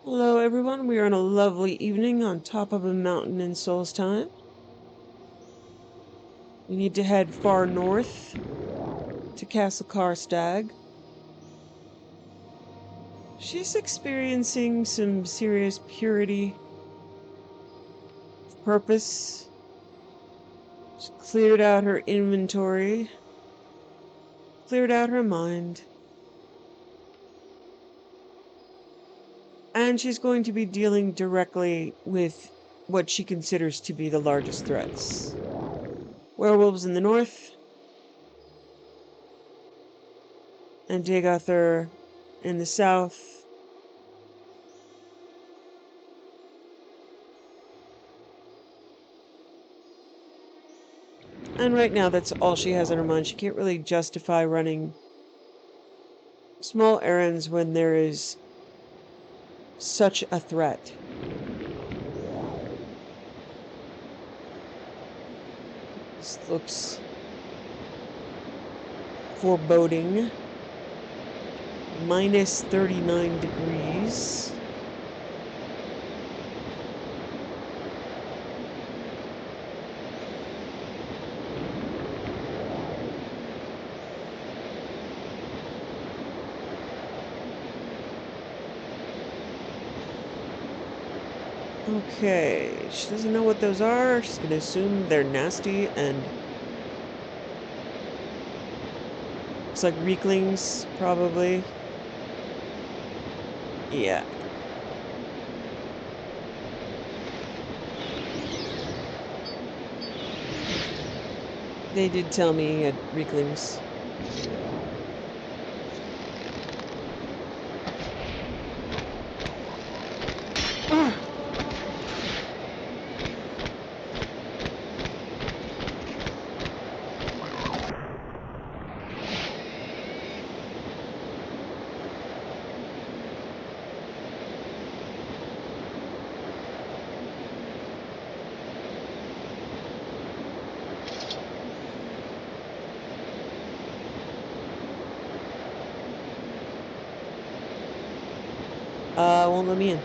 Hello everyone, we are on a lovely evening on top of a mountain in Solstheim. We need to head far north to Castle Karstaag. She's experiencing some serious purity of purpose. She's cleared out her inventory, cleared out her mind. And she's going to be dealing directly with what she considers to be the largest threats. Werewolves in the north, and Dagothar in the south. And right now, that's all she has on her mind. She can't really justify running small errands when there is such a threat. This looks foreboding. Minus 39 degrees. Okay, she doesn't know what those are. She's gonna assume they're nasty and looks like Reiklings, probably. Yeah. They did tell me he had Reiklings. Won't let me in.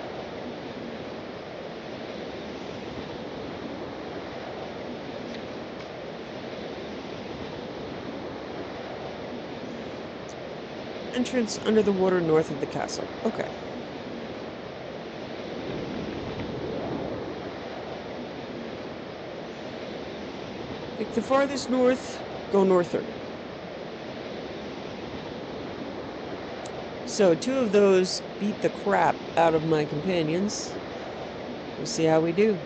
Entrance under the water north of the castle. Okay. Pick the farthest north, go northward. So 2 of those beat the crap out of my companions. We'll see how we do.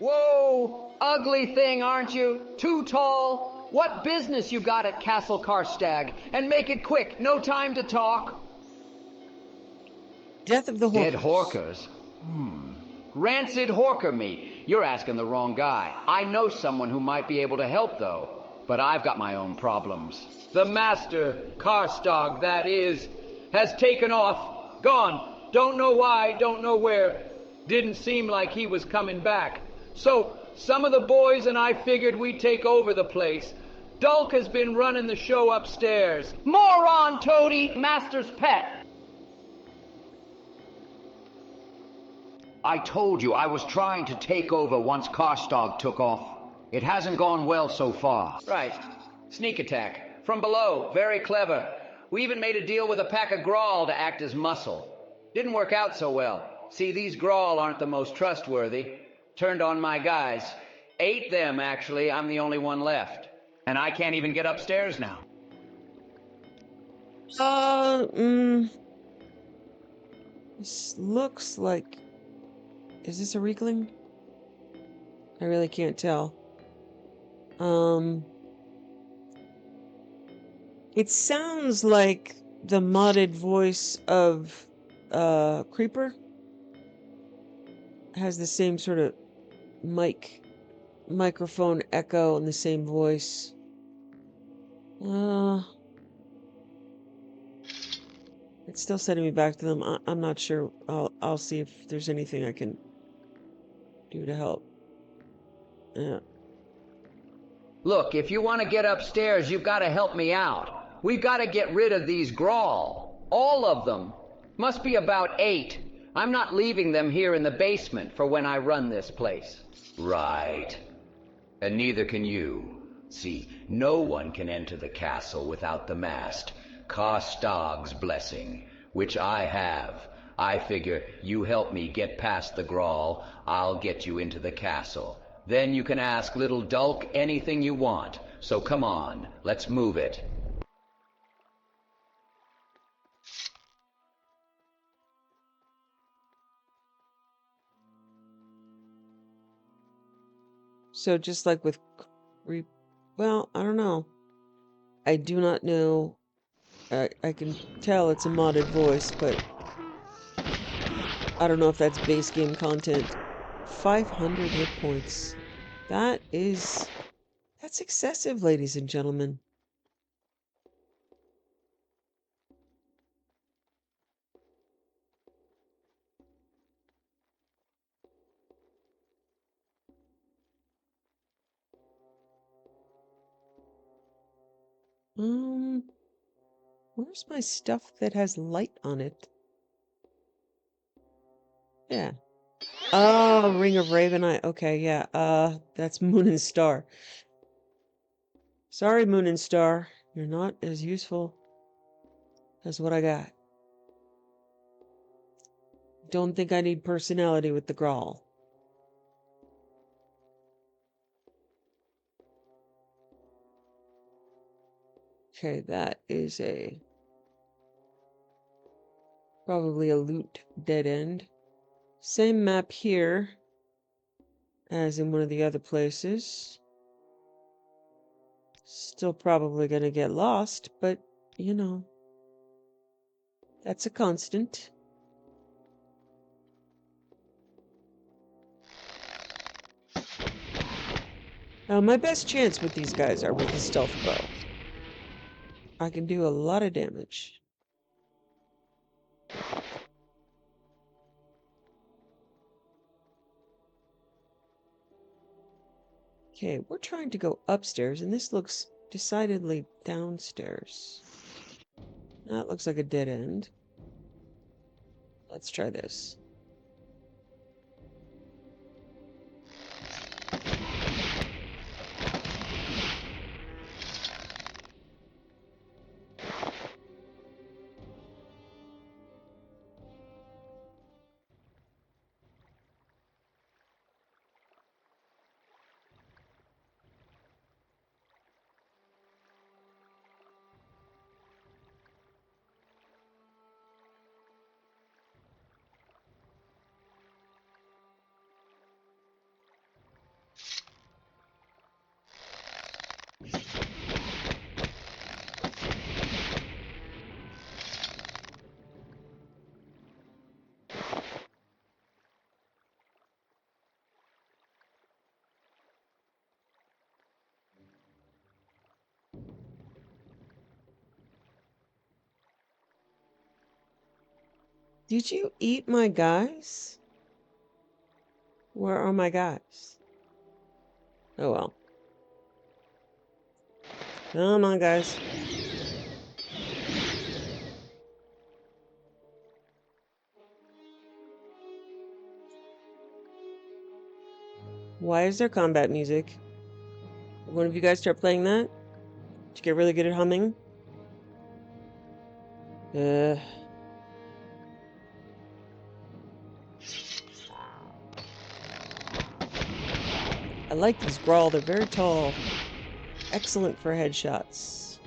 Whoa! Ugly thing, aren't you? Too tall? What business you got at Castle Karstag? And make it quick, no time to talk. Death of the Dead Horkers. Horkers? Rancid Horker meat. You're asking the wrong guy. I know someone who might be able to help, though. But I've got my own problems. The master, Karstag, that is, has taken off. Gone. Don't know why, don't know where. Didn't seem like he was coming back. So, some of the boys and I figured we'd take over the place. Dulk has been running the show upstairs. Moron, Toady! Master's pet! I told you I was trying to take over once Karstag took off. It hasn't gone well so far. Right. Sneak attack. From below. Very clever. We even made a deal with a pack of Grawl to act as muscle. Didn't work out so well. See, these Grawl aren't the most trustworthy. Turned on my guys. Ate them, actually. I'm the only one left. And I can't even get upstairs now. This looks like... Is this a Reikling? I really can't tell. It sounds like the modded voice of Creeper. Has the same sort of microphone echo and the same voice. It's still sending me back to them. I'm not sure. I'll see if there's anything I can do to help. Yeah. Look, if you want to get upstairs, you've got to help me out. We've got to get rid of these Grawl. All of them. Must be about 8. I'm not leaving them here in the basement for when I run this place. Right. And neither can you. See, no one can enter the castle without the mast. Karstaag's blessing, which I have. I figure you help me get past the Grawl, I'll get you into the castle. Then you can ask Little Dulk anything you want. So come on, let's move it. So just like with well, I don't know. I do not know. I can tell it's a modded voice, but I don't know if that's base game content. 500 hit points. That's excessive, ladies and gentlemen. Where's my stuff that has light on it? Yeah. Oh, Ring of Ravenite. Okay, yeah. That's Moon and Star. Sorry, Moon and Star. You're not as useful as what I got. Don't think I need personality with the Grawl. Okay, that is probably a loot dead end. Same map here as in one of the other places. Still probably gonna get lost, but you know, that's a constant. My best chance with these guys are with the stealth bow. I can do a lot of damage. Okay, we're trying to go upstairs, and this looks decidedly downstairs. That looks like a dead end. Let's try this. Did you eat my guys? Where are my guys? Oh well. Come on, guys. Why is there combat music? One of you guys start playing that? Did you get really good at humming? I like these Grawl. They're very tall. Excellent for headshots.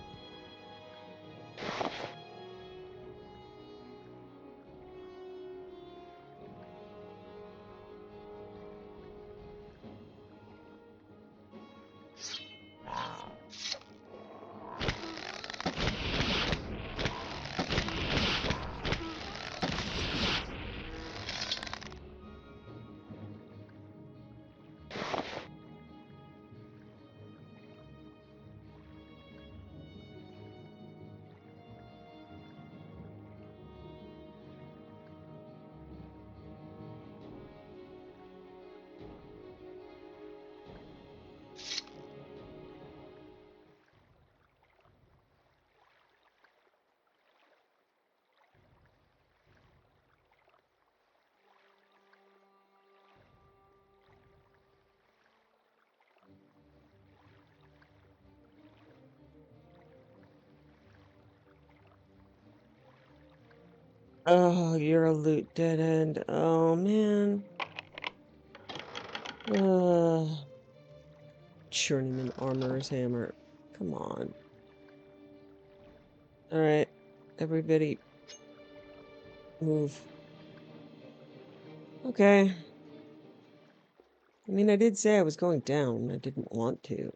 Oh, you're a loot dead end. Oh, man. Journeyman Armorer's Hammer. Come on. Alright. Everybody move. Okay. I mean, I did say I was going down. I didn't want to.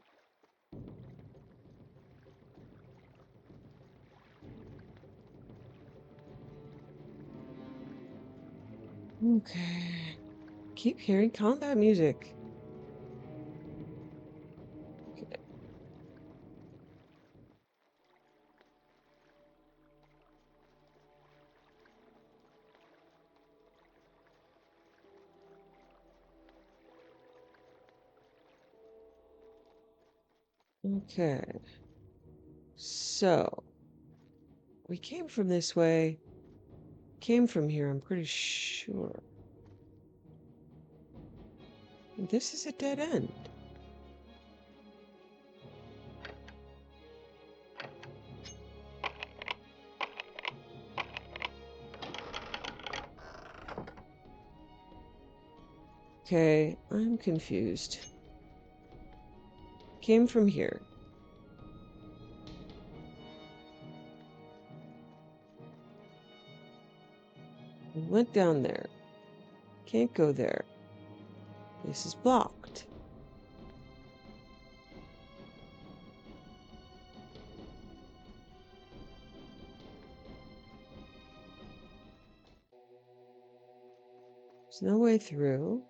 Okay. Keep hearing combat music. Okay. So, we came from this way. Came from here, I'm pretty sure. This is a dead end. Okay, I'm confused. Came from here. Went down there. Can't go there. This is blocked. There's no way through.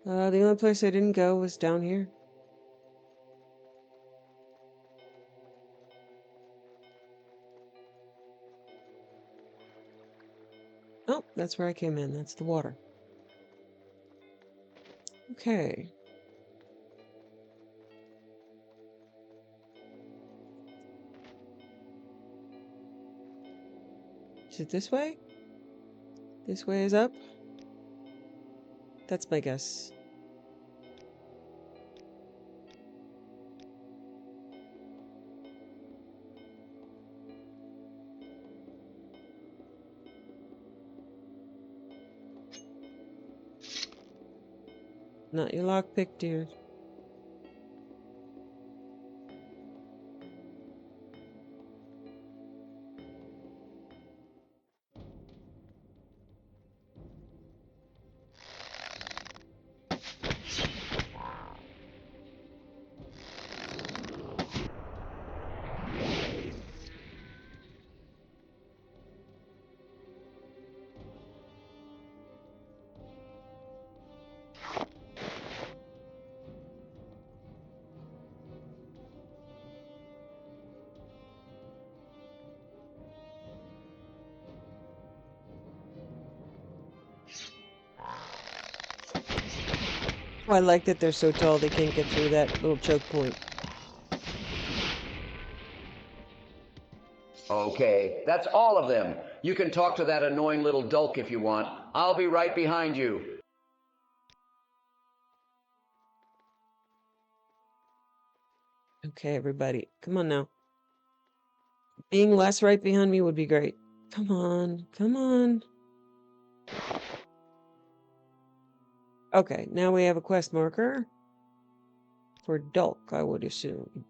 The only place I didn't go was down here. Oh, that's where I came in. That's the water. Okay. Is it this way? This way is up? That's my guess. Not your lockpick, dear. Oh, I like that they're so tall they can't get through that little choke point. Okay, that's all of them. You can talk to that annoying little dulk if you want. I'll be right behind you. Okay, everybody. Come on now. Being less right behind me would be great. Come on. Come on. Okay, now we have a quest marker. For Dulk, I would assume.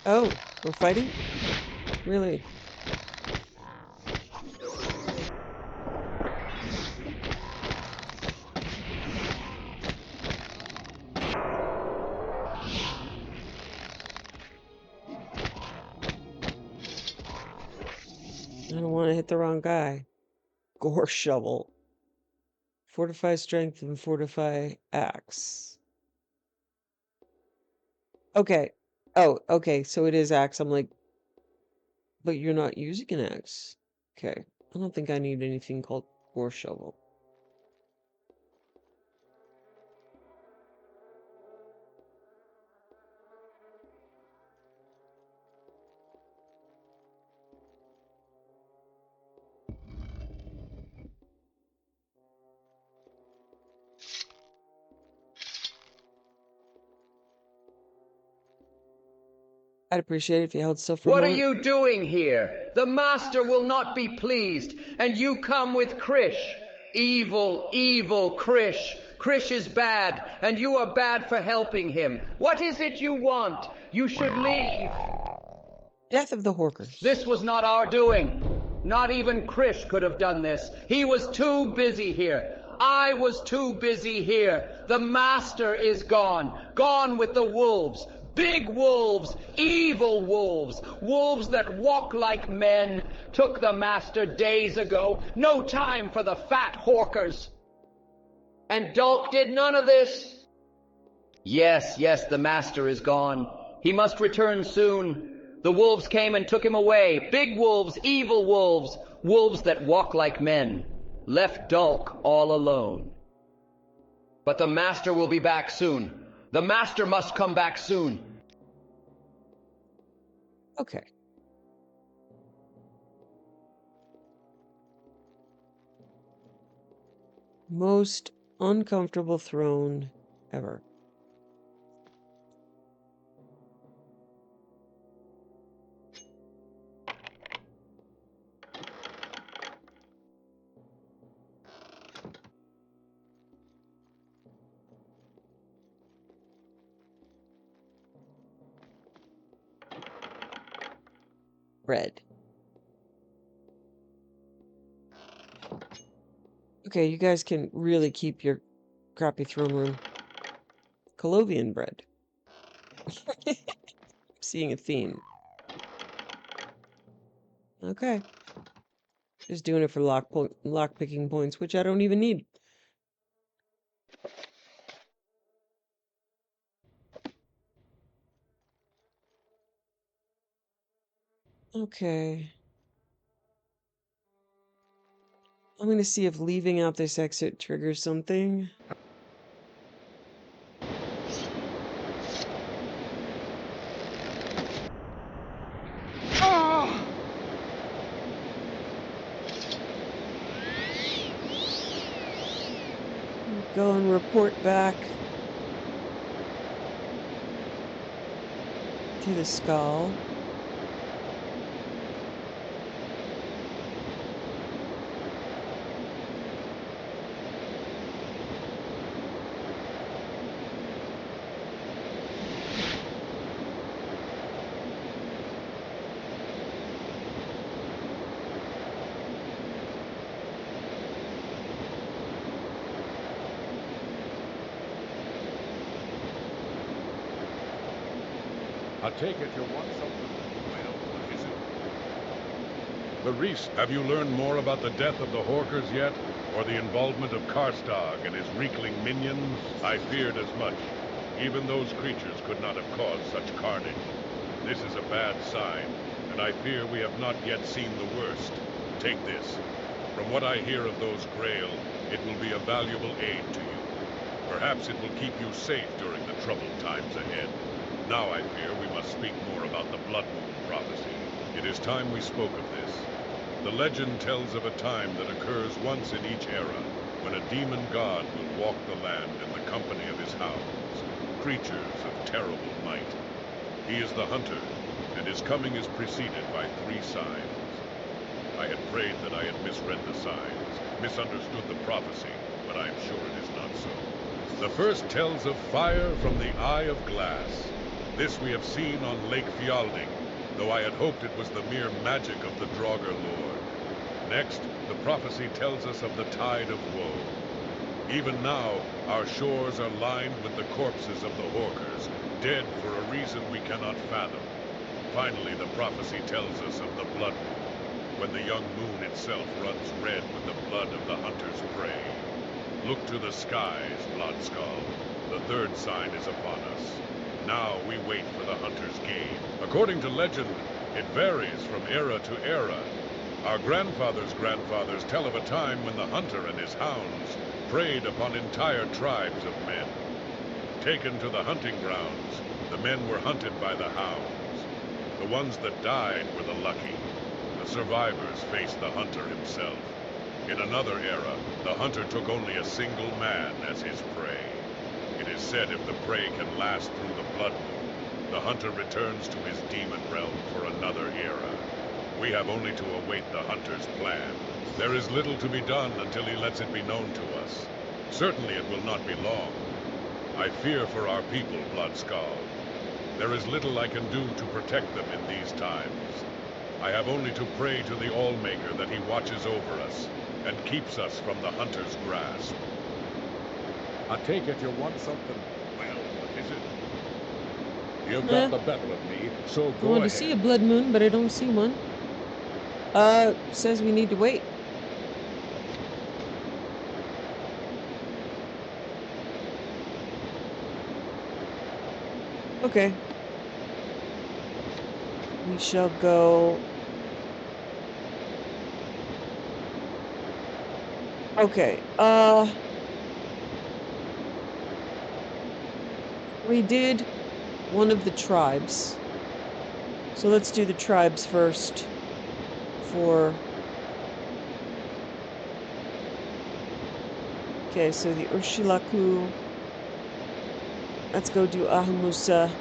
Oh, we're fighting? Really? I don't want to hit the wrong guy. Gore shovel. Fortify strength and fortify axe. Okay. Oh, okay, so it is axe. I'm like, but you're not using an axe. Okay. I don't think I need anything called gore shovel. I'd appreciate it if you held still for a What are moment. you doing here? The master will not be pleased, and you come with Krish. Evil, evil Krish. Krish is bad, and you are bad for helping him. What is it you want? You should leave. Death of the Horkers. This was not our doing. Not even Krish could have done this. He was too busy here. I was too busy here. The master is gone. Gone with the wolves. Big wolves. Evil wolves. Wolves that walk like men. Took the master days ago. No time for the fat Horkers. And Dolk did none of this? Yes, the master is gone. He must return soon. The wolves came and took him away. Big wolves, evil wolves. Wolves that walk like men. Left Dolk all alone. But the master will be back soon. The master must come back soon. Okay. Most uncomfortable throne ever. Bread. Okay, you guys can really keep your crappy throne room. Colovian bread. I'm seeing a theme. Okay. Just doing it for lock picking points, which I don't even need. Okay. I'm going to see if leaving out this exit triggers something. Go and report back to the skull. I take it you want something. Well, what is it? The Reese, have you learned more about the death of the Horkers yet? Or the involvement of Karstaag and his Reikling minions? I feared as much. Even those creatures could not have caused such carnage. This is a bad sign, and I fear we have not yet seen the worst. Take this. From what I hear of those Grail, it will be a valuable aid to you. Perhaps it will keep you safe during the troubled times ahead. Now I fear we must speak more about the Blood Moon prophecy. It is time we spoke of this. The legend tells of a time that occurs once in each era, when a demon god will walk the land in the company of his hounds, creatures of terrible might. He is the hunter, and his coming is preceded by 3 signs. I had prayed that I had misread the signs, misunderstood the prophecy, but I am sure it is not so. The first tells of fire from the Eye of Glass. This we have seen on Lake Fjalding, though I had hoped it was the mere magic of the Draugr Lord. Next, the prophecy tells us of the Tide of Woe. Even now, our shores are lined with the corpses of the Horkers, dead for a reason we cannot fathom. Finally, the prophecy tells us of the Blood Moon, when the young moon itself runs red with the blood of the hunter's prey. Look to the skies, Bloodskull. The third sign is upon us. Now we wait for the hunter's game. According to legend, it varies from era to era. Our grandfathers' grandfathers tell of a time when the hunter and his hounds preyed upon entire tribes of men. Taken to the hunting grounds, the men were hunted by the hounds. The ones that died were the lucky. The survivors faced the hunter himself. In another era, the hunter took only a single man as his prey. It is said if the prey can last through the blood moon, the hunter returns to his demon realm for another era. We have only to await the hunter's plan. There is little to be done until he lets it be known to us. Certainly it will not be long. I fear for our people, Bloodskull. There is little I can do to protect them in these times. I have only to pray to the Allmaker that he watches over us and keeps us from the hunter's grasp. I take it you want something. Well, what is it? You've Eh, got the better of me, so I go want to ahead. see a blood moon, but I don't see one. Says we need to wait. Okay. We shall go. Okay. We did one of the tribes. So let's do the tribes first for. Okay, so the Urshilaku. Let's go do Ahamusa.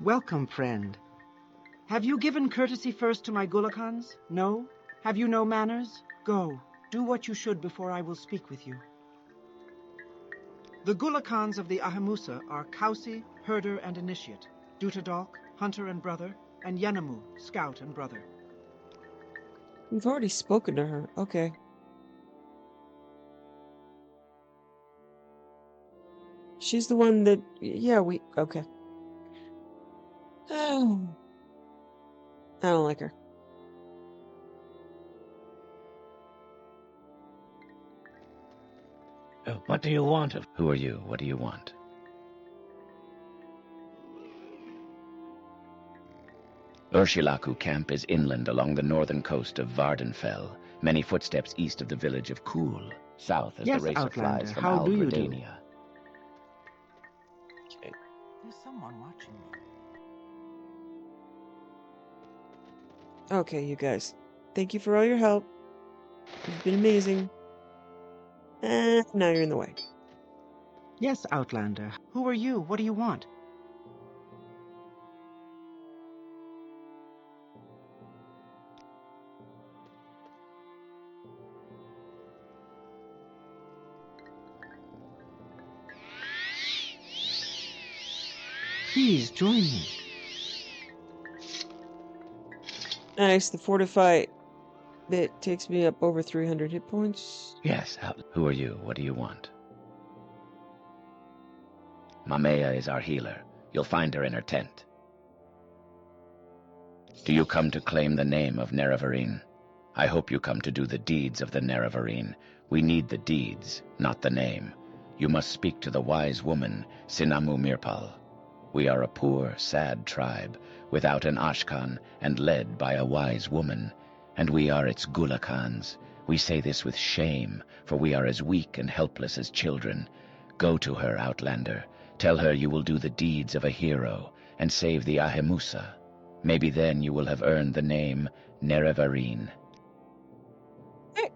Welcome, friend. Have you given courtesy first to my Gulakans? No? Have you no manners? Go, do what you should before I will speak with you. The Gulakans of the Ahamusa are Kausi, herder and initiate, Dutadalk, hunter and brother, and Yenamu, scout and brother. We've already spoken to her. Okay. She's the one that. Yeah, we. Okay. Oh. I don't like her. What do you want? Who are you? What do you want? Urshilaku camp is inland along the northern coast of Vardenfell, many footsteps east of the village of Kuhl, south as Yes, the racer Outlander, flies from how do you do? Albredania. Okay. There's someone watching me. Okay, you guys. Thank you for all your help. You've been amazing. And now you're in the way. Yes, Outlander. Who are you? What do you want? Please join me. Nice. The fortify bit takes me up over 300 hit points. Yes, who are you? What do you want? Mamea is our healer. You'll find her in her tent. Do you come to claim the name of Nerevarine? I hope you come to do the deeds of the Nerevarine. We need the deeds, not the name. You must speak to the wise woman, Sinamu Mirpal. We are a poor, sad tribe, without an Ashkan and led by a wise woman, and we are its Gulakans. We say this with shame, for we are as weak and helpless as children. Go to her, Outlander. Tell her you will do the deeds of a hero and save the Ahemusa. Maybe then you will have earned the name Nerevarine. Hey.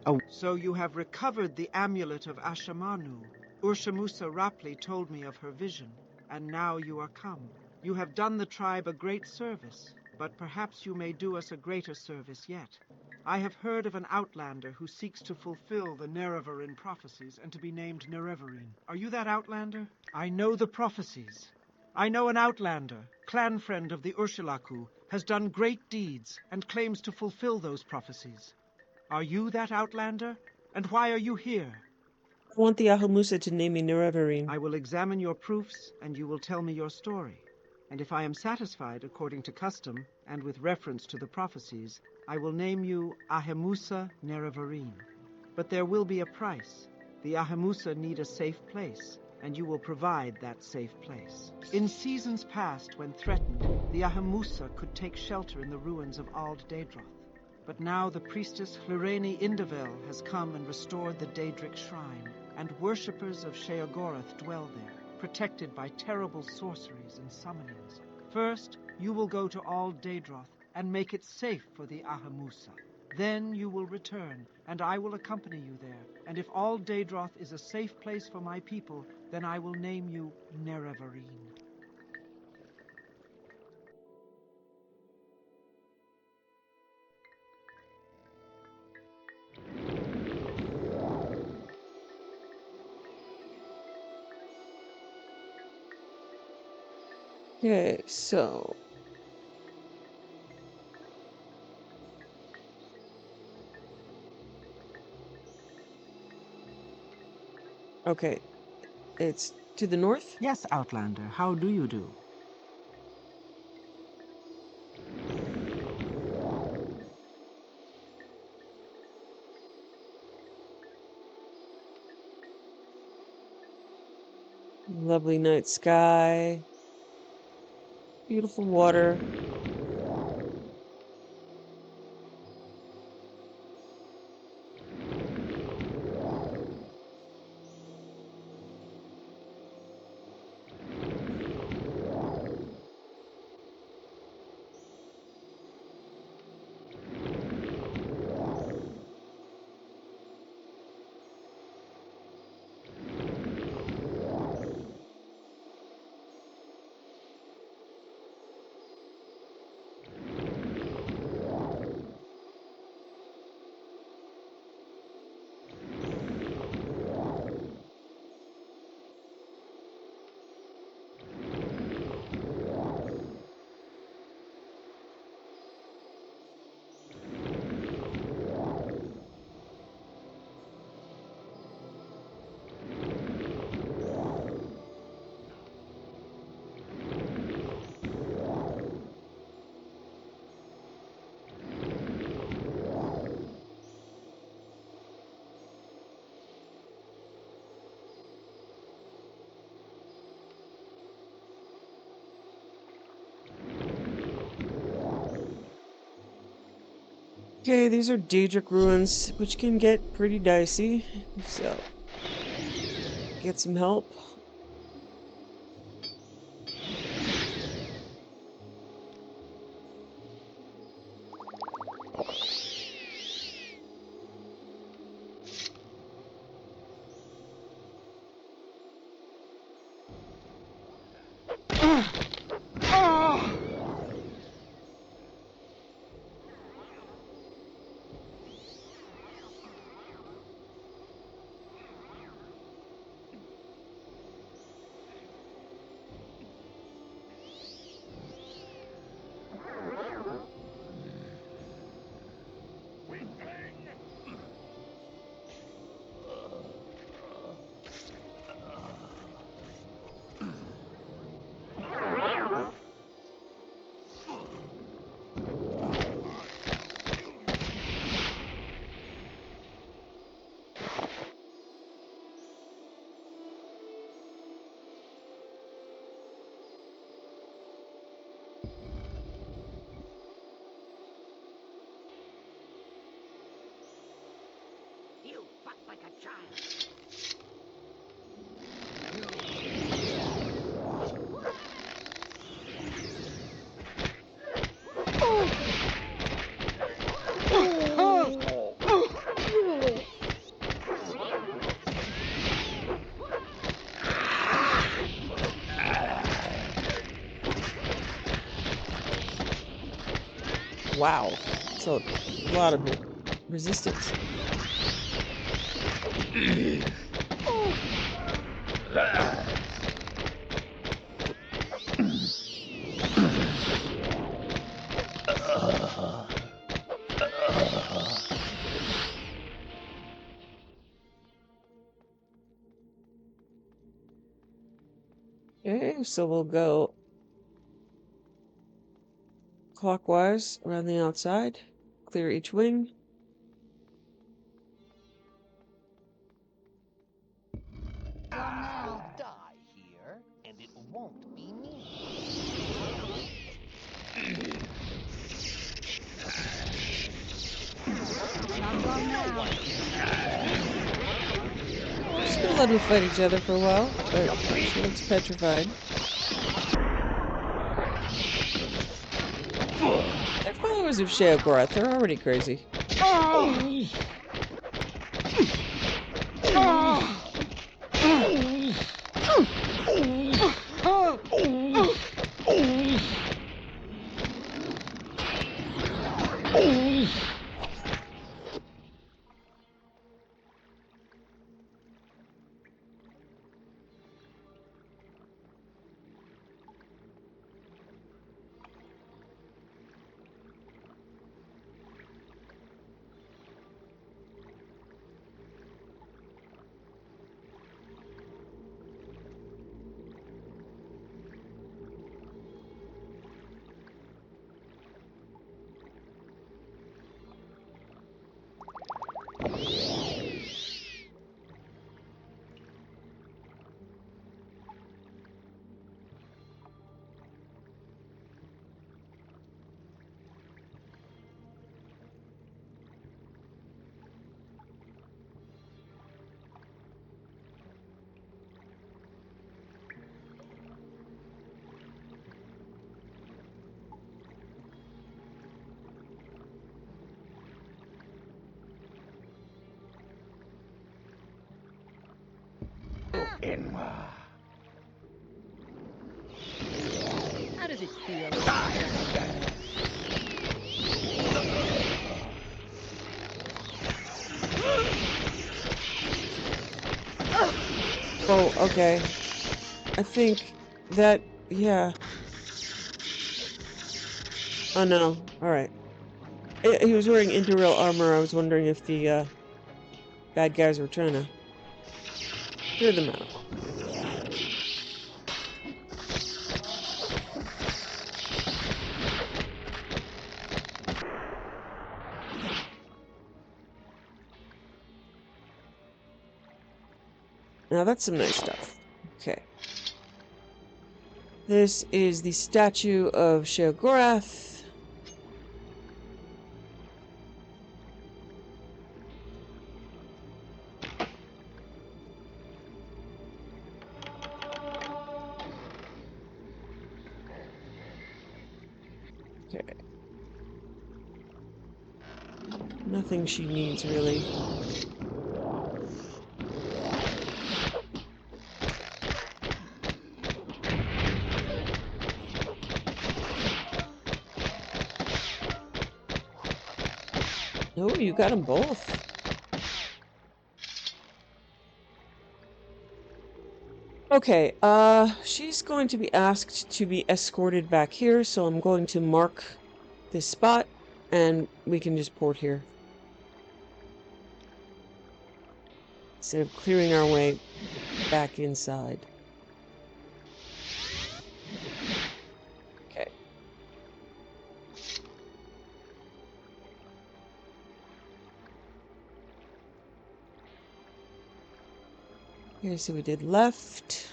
Oh, so you have recovered the amulet of Ashamanu. Urshamusa Rapli told me of her vision, and now you are come. You have done the tribe a great service, but perhaps you may do us a greater service yet. I have heard of an outlander who seeks to fulfill the Nerevarine prophecies and to be named Nerevarine. Are you that outlander? I know the prophecies. I know an outlander, clan friend of the Ursulaku, has done great deeds and claims to fulfill those prophecies. Are you that outlander? And why are you here? I want the Ahamusa to name me Nerevarine. I will examine your proofs, and you will tell me your story. And if I am satisfied according to custom, and with reference to the prophecies, I will name you Ahamusa Nerevarine. But there will be a price. The Ahamusa need a safe place, and you will provide that safe place. In seasons past, when threatened, the Ahamusa could take shelter in the ruins of Ald Daedroth. But now the priestess Hlureni Indavel has come and restored the Daedric shrine, and worshippers of Sheogorath dwell there, protected by terrible sorceries and summonings. First, you will go to Ald Daedroth and make it safe for the Ahamusa. Then you will return, and I will accompany you there. And if Ald Daedroth is a safe place for my people, then I will name you Nerevarine. Okay, so... Okay, it's to the north? Yes, Outlander, how do you do? Lovely night sky. Beautiful water. Okay, these are Daedric ruins, which can get pretty dicey, so get some help. You fought like a child. Wow, so a lot of it. resistance. Okay, so we'll go clockwise around the outside, clear each wing. I'll die here, and it won't be me. Just gonna let them fight each other for a while, but she looks petrified. They're followers of Sheogorath. They're already crazy. How does it feel? Oh, okay. I think that, yeah. Oh no, alright. He was wearing Interrail armor. I was wondering if the bad guys were trying to clear them out. Now that's some nice stuff. Okay. This is the statue of Sheogorath. Okay. Nothing she needs, really. Oh, you got them both. Okay, she's going to be asked to be escorted back here, so I'm going to mark this spot, and we can just port here. Instead of clearing our way back inside. Okay. Okay, so we did left.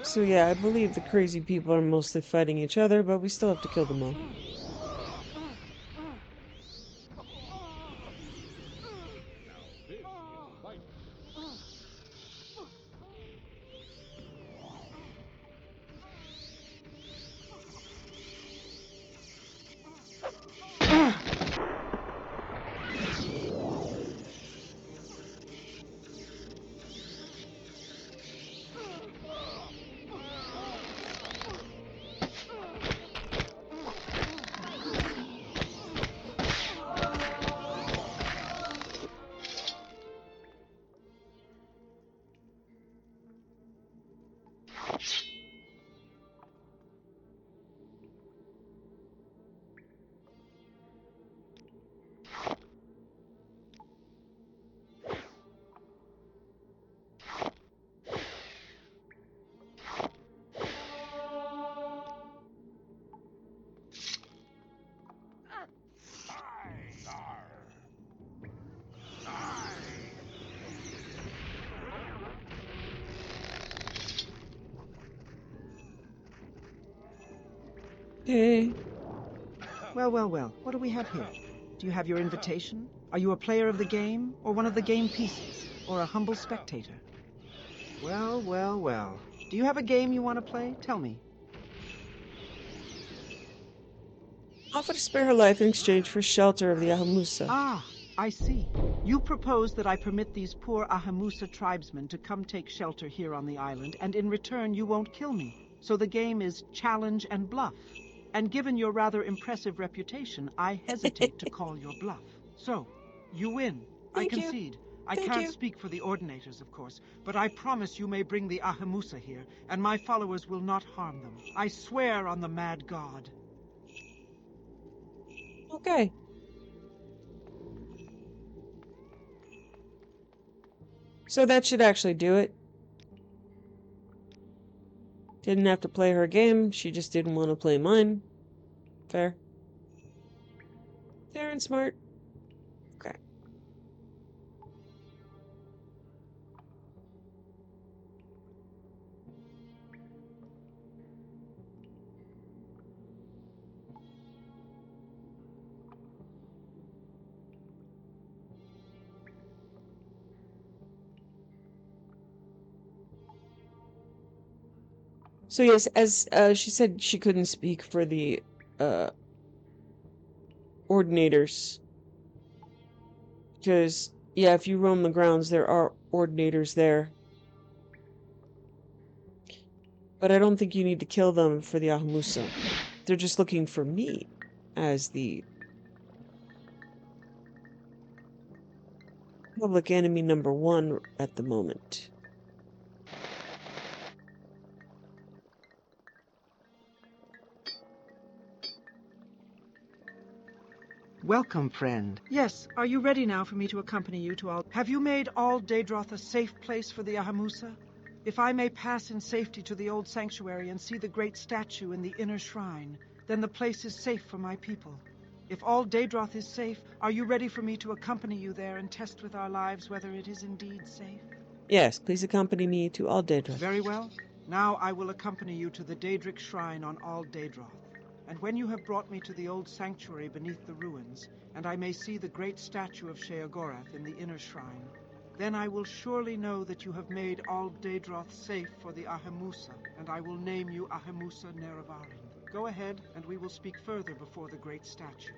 So yeah, I believe the crazy people are mostly fighting each other, but we still have to kill them all. Okay. Well, well, well. What do we have here? Do you have your invitation? Are you a player of the game, or one of the game pieces, or a humble spectator? Well, well, well. Do you have a game you want to play? Tell me. Offer to spare her life in exchange for shelter of the Ahamusa. Ah, I see. You propose that I permit these poor Ahamusa tribesmen to come take shelter here on the island, and in return you won't kill me. So the game is challenge and bluff. And given your rather impressive reputation, I hesitate to call your bluff. So, you win. I Thank you. concede. I Thank can't you. speak for the Ordinators, of course, but I promise you may bring the Ahamusa here, and my followers will not harm them. I swear on the mad god. Okay. So that should actually do it. Didn't have to play her game, she just didn't want to play mine. Fair. Fair and smart. Okay. So yes, as she said, she couldn't speak for the ordinators. Because, yeah, if you roam the grounds, there are ordinators there. But I don't think you need to kill them for the Ahamusa. They're just looking for me as the public enemy #1 at the moment. Welcome, friend. Yes, are you ready now for me to accompany you to all... Have you made all Daedroth a safe place for the Ahamusa? If I may pass in safety to the old sanctuary and see the great statue in the inner shrine, then the place is safe for my people. If all Daedroth is safe, are you ready for me to accompany you there and test with our lives whether it is indeed safe? Yes, please accompany me to All Daedroth. Very well. Now I will accompany you to the Daedric shrine on All Daedroth. And when you have brought me to the old sanctuary beneath the ruins, and I may see the great statue of Sheogorath in the inner shrine, then I will surely know that you have made all Daedroth safe for the Ahamusa, and I will name you Ahamusa Nerevarine. Go ahead, and we will speak further before the great statue.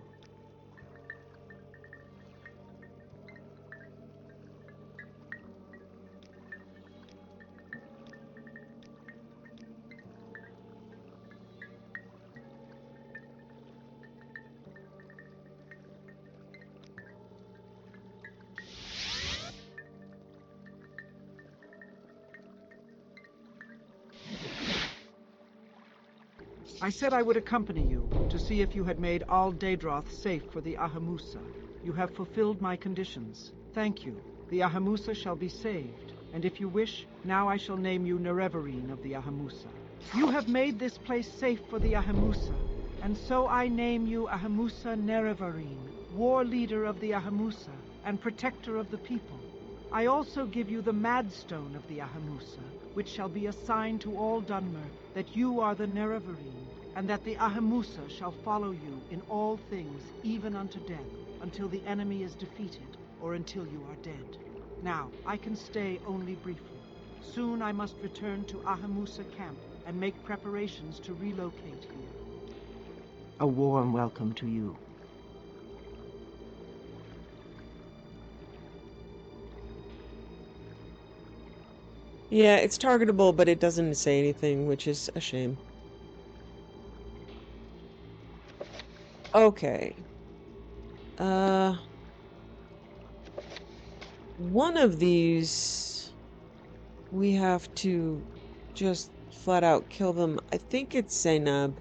I said I would accompany you to see if you had made all Daedroth safe for the Ahamusa. You have fulfilled my conditions. Thank you. The Ahamusa shall be saved, and if you wish, now I shall name you Nerevarine of the Ahamusa. You have made this place safe for the Ahamusa, and so I name you Ahamusa Nerevarine, war leader of the Ahamusa and protector of the people. I also give you the Madstone of the Ahamusa, which shall be a sign to all Dunmer that you are the Nerevarine, and that the Ahamusa shall follow you in all things, even unto death, until the enemy is defeated, or until you are dead. Now, I can stay only briefly. Soon I must return to Ahamusa camp and make preparations to relocate here. A warm welcome to you. Yeah, it's targetable, but it doesn't say anything, which is a shame. Okay. One of these, we have to just flat out kill them. I think it's Zainab.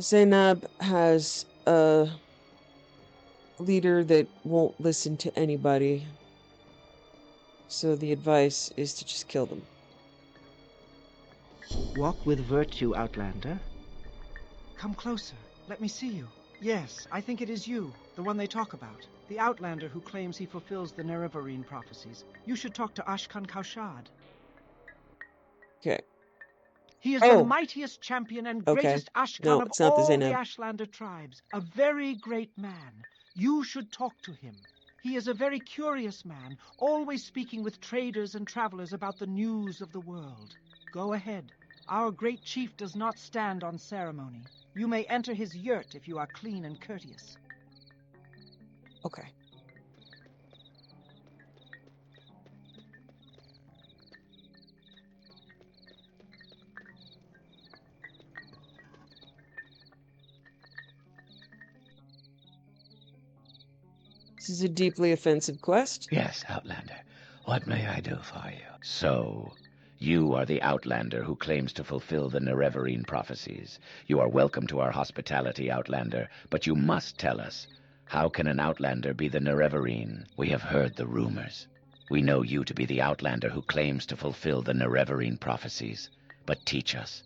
Zainab has a leader that won't listen to anybody. So the advice is to just kill them. Walk with virtue, Outlander. Come closer. Let me see you. Yes, I think it is you, the one they talk about. The outlander who claims he fulfills the Nerevarine prophecies. You should talk to Ashkan Kaushad. Okay. He is the mightiest champion and greatest Ashkan No, of it's not the all the Zainab. Ashlander tribes. A very great man. You should talk to him. He is a very curious man, always speaking with traders and travelers about the news of the world. Go ahead. Our great chief does not stand on ceremony. You may enter his yurt if you are clean and courteous. Okay. This is a deeply offensive quest. Yes, Outlander. What may I do for you? So, you are the Outlander who claims to fulfill the Nerevarine prophecies. You are welcome to our hospitality, Outlander, but you must tell us, how can an Outlander be the Nerevarine? We have heard the rumors. We know you to be the Outlander who claims to fulfill the Nerevarine prophecies. But teach us,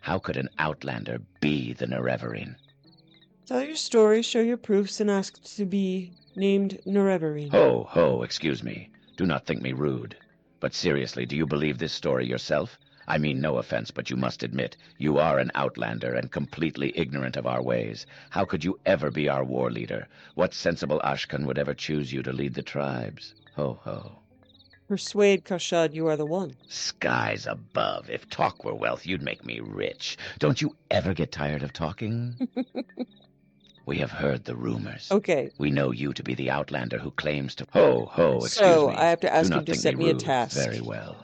how could an Outlander be the Nerevarine? Tell your story, show your proofs, and ask to be named Nerevarine. Ho, ho, excuse me. Do not think me rude. But seriously, do you believe this story yourself? I mean no offense, but you must admit, you are an outlander and completely ignorant of our ways. How could you ever be our war leader? What sensible Ashkan would ever choose you to lead the tribes? Ho, ho. Persuade Kaushad you are the one. Skies above. If talk were wealth, you'd make me rich. Don't you ever get tired of talking? We have heard the rumors. Okay. We know you to be the outlander who claims to... Ho, ho, excuse So, me. I have to ask Do him not to think set me a rude. task. Very well.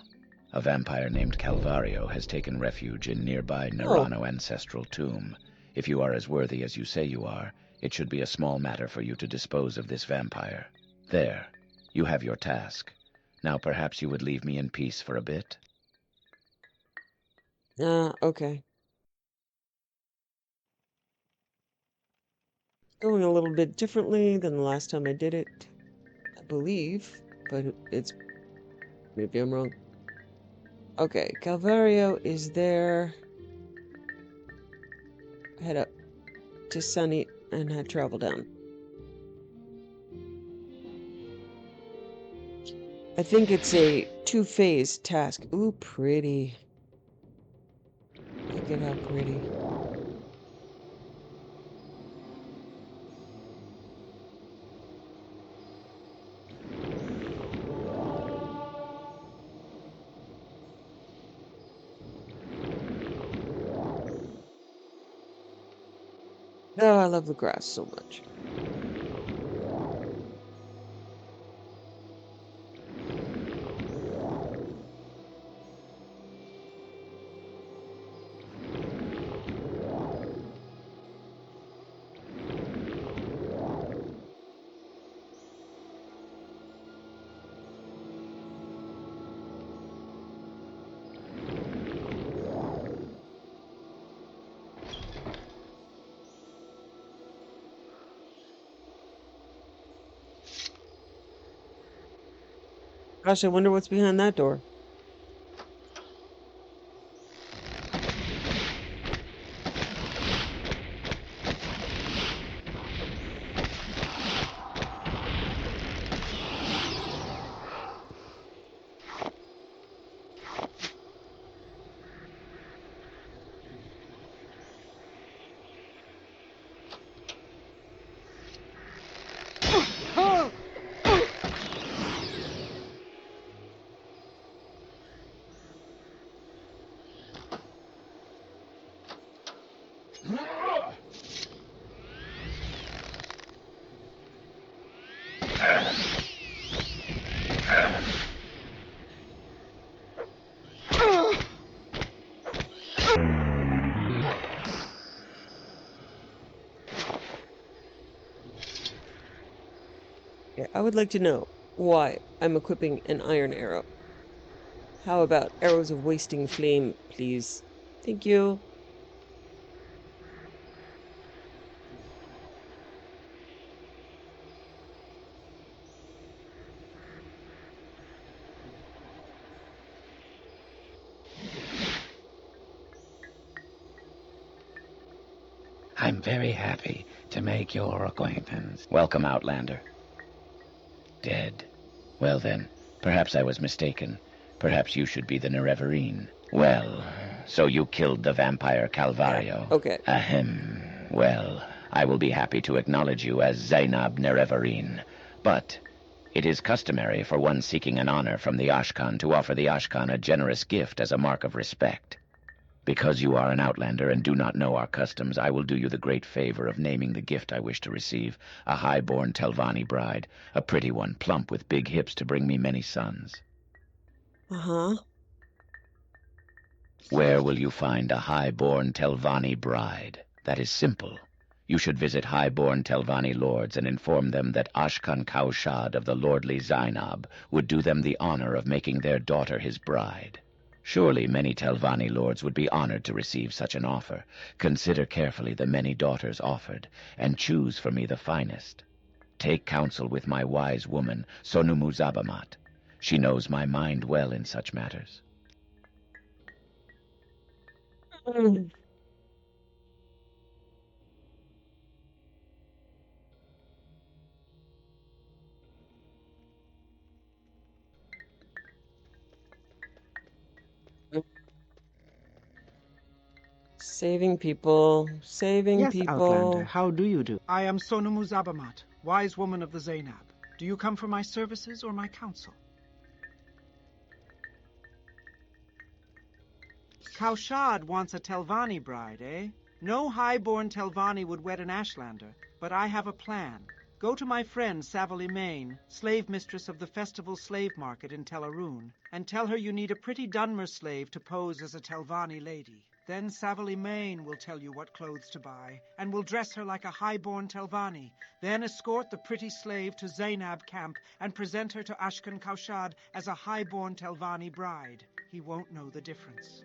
A vampire named Calvario has taken refuge in nearby Nerano ancestral tomb. If you are as worthy as you say you are, it should be a small matter for you to dispose of this vampire. There. You have your task. Now perhaps you would leave me in peace for a bit? Okay. Going a little bit differently than the last time I did it, I believe, but it's... maybe I'm wrong. Okay, Calvario is there. Head up to Sunny and head travel down. I think it's a 2-phase task. Ooh, pretty. Look at how pretty. Oh, I love the grass so much. Gosh, I wonder what's behind that door. Yeah, I would like to know why I'm equipping an iron arrow. How about arrows of wasting flame, please? Thank you. I'm very happy to make your acquaintance. Welcome, Outlander. Dead. Well then, perhaps I was mistaken. Perhaps you should be the Nerevarine. Well, so you killed the vampire Calvario. Okay. Ahem. Well, I will be happy to acknowledge you as Zainab Nerevarine. But it is customary for one seeking an honor from the Ashkan to offer the Ashkan a generous gift as a mark of respect. Because you are an outlander and do not know our customs, I will do you the great favor of naming the gift I wish to receive, a high-born Telvanni bride, a pretty one, plump with big hips to bring me many sons. Uh-huh. Where will you find a high-born Telvanni bride? That is simple. You should visit high-born Telvanni lords and inform them that Ashkan Kaushad of the lordly Zainab would do them the honor of making their daughter his bride. Surely many Telvanni lords would be honored to receive such an offer. Consider carefully the many daughters offered, and choose for me the finest. Take counsel with my wise woman, Sonumu Zabamat. She knows my mind well in such matters. Mm. Saving people, saving Yes, Outlander, people. how do you do? I am Sonumu Zabamat, wise woman of the Zainab. Do you come for my services or my counsel? Kaushad wants a Telvanni bride, eh? No high-born Telvanni would wed an Ashlander, but I have a plan. Go to my friend Savali Main, slave mistress of the festival slave market in Tel Aroon, and tell her you need a pretty Dunmer slave to pose as a Telvanni lady. Then Savali Main will tell you what clothes to buy, and will dress her like a high-born Telvanni. Then escort the pretty slave to Zainab camp and present her to Ashkan Kaushad as a high-born Telvanni bride. He won't know the difference.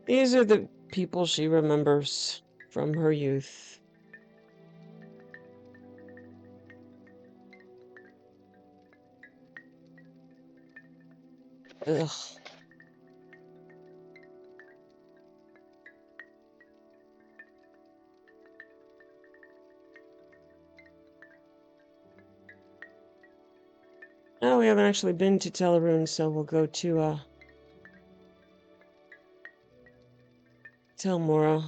These are the people she remembers from her youth. Ugh. Oh, we haven't actually been to Tel Aroon, so we'll go to Tel Mora,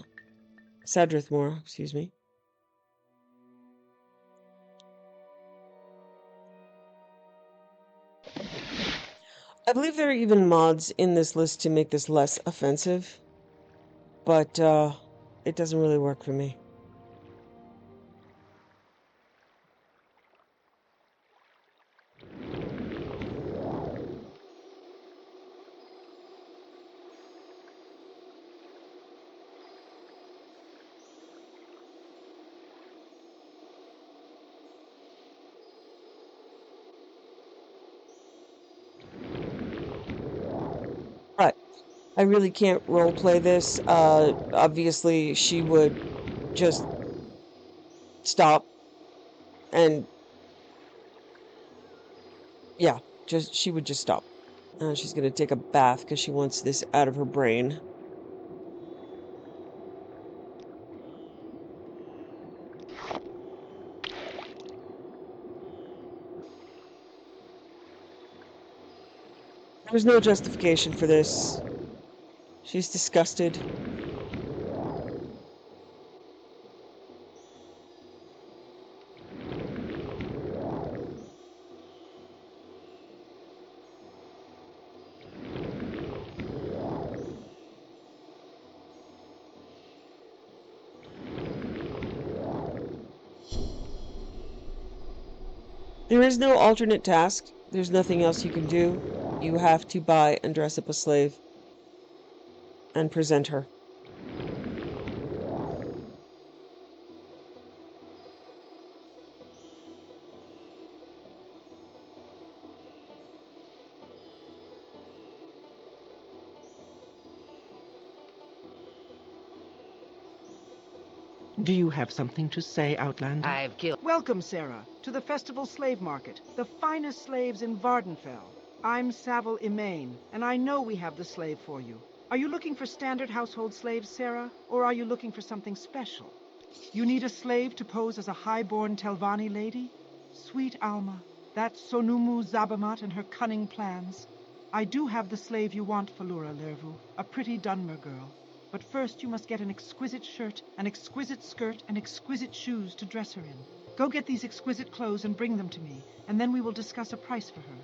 Sadrith Mora, excuse me. I believe there are even mods in this list to make this less offensive, but it doesn't really work for me. But I really can't role play this. Obviously, she would just stop and yeah, she would just stop. She's gonna take a bath because she wants this out of her brain. There's no justification for this. She's disgusted. There is no alternate task. There's nothing else you can do. You have to buy and dress up a slave and present her. Do you have something to say, Outlander? I've killed. Welcome, Sarah, to the festival slave market, the finest slaves in Vardenfell. I'm Savile Emain, and I know we have the slave for you. Are you looking for standard household slaves, Sarah, or are you looking for something special? You need a slave to pose as a high-born Telvanni lady? Sweet Alma, that's Sonumu Zabamat and her cunning plans. I do have the slave you want, Falura Lervu, a pretty Dunmer girl. But first you must get an exquisite shirt, an exquisite skirt, and exquisite shoes to dress her in. Go get these exquisite clothes and bring them to me, and then we will discuss a price for her.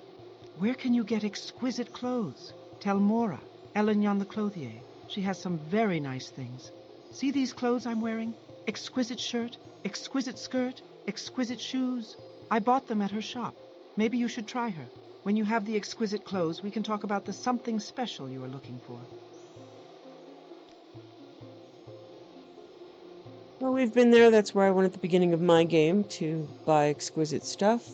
Where can you get exquisite clothes? Tell Mora, Elinyon the clothier. She has some very nice things. See these clothes I'm wearing? Exquisite shirt, exquisite skirt, exquisite shoes. I bought them at her shop. Maybe you should try her. When you have the exquisite clothes, we can talk about the something special you are looking for. Well, we've been there. That's where I went at the beginning of my game to buy exquisite stuff.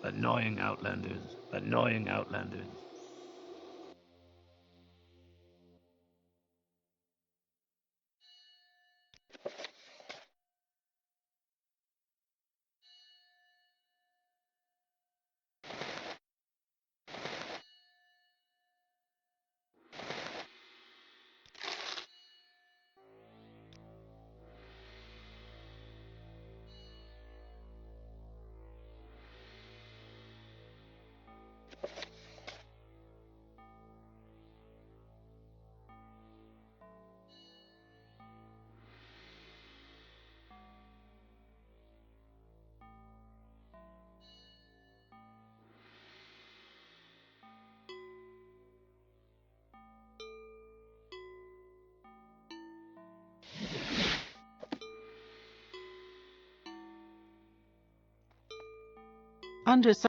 Annoying Outlanders. Annoying Outlanders.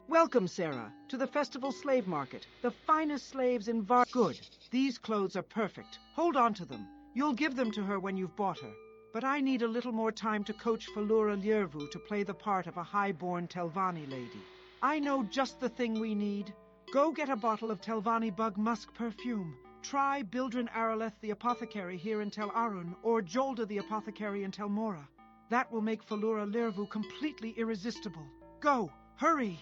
Welcome, Sarah, to the Festival Slave Market. The finest slaves in Good. These clothes are perfect. Hold on to them. You'll give them to her when you've bought her. But I need a little more time to coach Falura Liervu to play the part of a high-born Telvanni lady. I know just the thing we need. Go get a bottle of Telvanni bug musk perfume. Try Bildrin Araleth the apothecary here in Tel Arun, or Jolda the apothecary in Tel Mora. That will make Falura Liervu completely irresistible. Go! Hurry!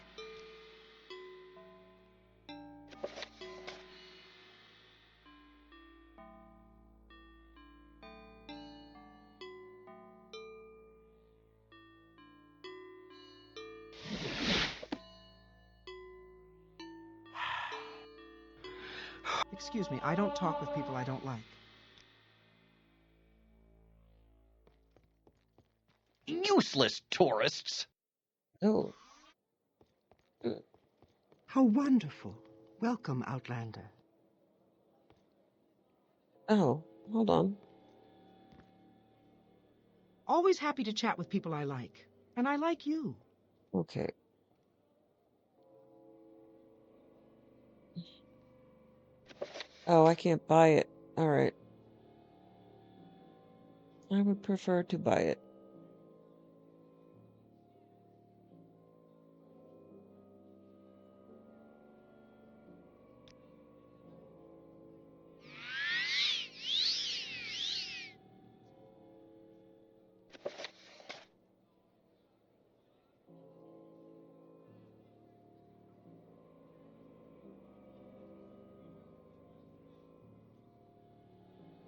Excuse me, I don't talk with people I don't like. Useless tourists! Oh. Mm. How wonderful. Welcome, Outlander. Oh, hold on. Always happy to chat with people I like. And I like you. Okay. Oh, I can't buy it. All right. I would prefer to buy it.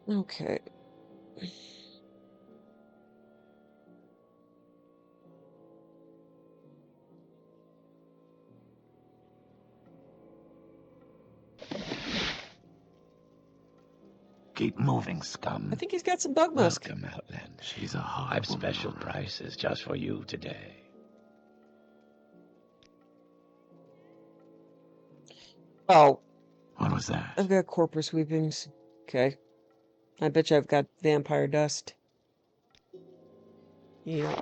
Okay. Keep moving, scum. I think he's got some bug musk. Welcome, Outlander. She's a hard I've special prices just for you today. Oh, What was that? I've got corpus sweepings. Okay. I bet you I've got vampire dust. Yeah.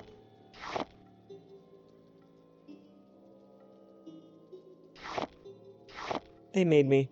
They made me.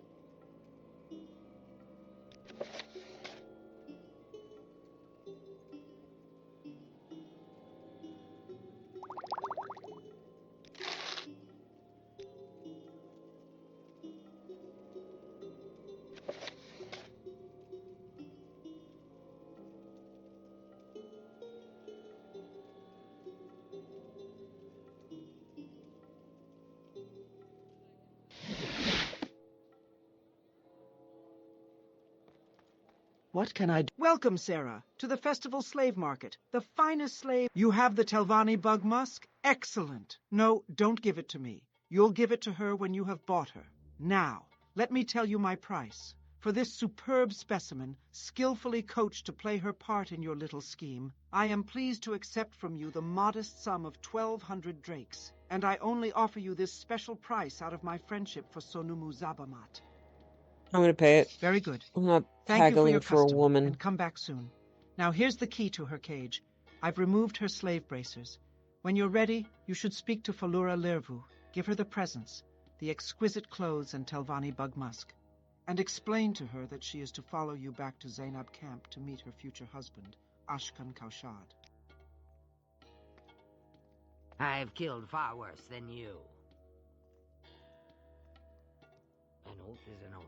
What can I do? Welcome, Sarah, to the festival slave market. The finest slave. You have the Telvanni bug musk? Excellent. No, don't give it to me. You'll give it to her when you have bought her. Now, let me tell you my price. For this superb specimen, skillfully coached to play her part in your little scheme, I am pleased to accept from you the modest sum of 1,200 drakes, and I only offer you this special price out of my friendship for Sonumu Zabamat. I'm gonna pay it. Very good. I'm not Thank you for your haggling for a custom, woman. and come back soon. Now here's the key to her cage. I've removed her slave bracers. When you're ready, you should speak to Falura Lervu, give her the presents, the exquisite clothes and Telvanni bug musk, and explain to her that she is to follow you back to Zainab camp to meet her future husband, Ashkan Kaushad. I've killed far worse than you. An oath is an oath.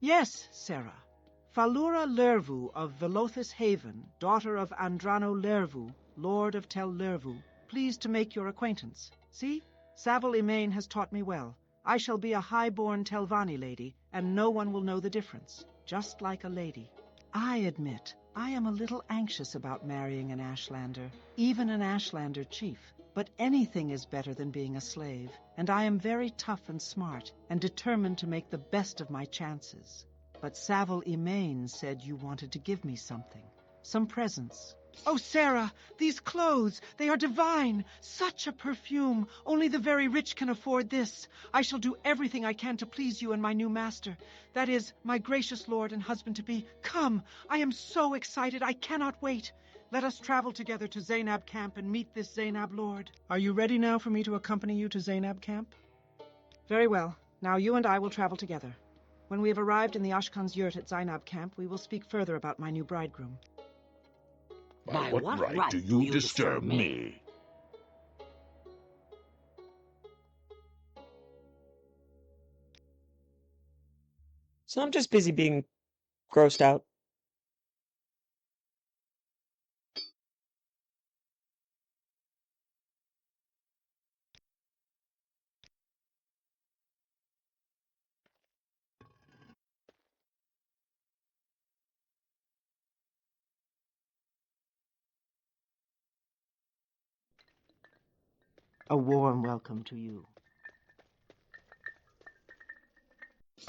Yes, Sarah. Falura Lervu of Velothus Haven, daughter of Andrano Lervu, lord of Tel Lervu, pleased to make your acquaintance. See? Savile Emain has taught me well. I shall be a high-born Telvanni lady, and no one will know the difference, just like a lady. I admit, I am a little anxious about marrying an Ashlander, even an Ashlander chief. But anything is better than being a slave, and I am very tough and smart, and determined to make the best of my chances. But Savile Emain said you wanted to give me something. Some presents. Oh, Sarah, these clothes, they are divine! Such a perfume! Only the very rich can afford this. I shall do everything I can to please you and my new master. That is, my gracious lord and husband-to-be. Come! I am so excited, I cannot wait. Let us travel together to Zainab camp and meet this Zainab lord. Are you ready now for me to accompany you to Zainab camp? Very well. Now you and I will travel together. When we have arrived in the Ashkan's yurt at Zainab camp, we will speak further about my new bridegroom. By what right do you disturb me? So I'm just busy being grossed out. A warm welcome to you.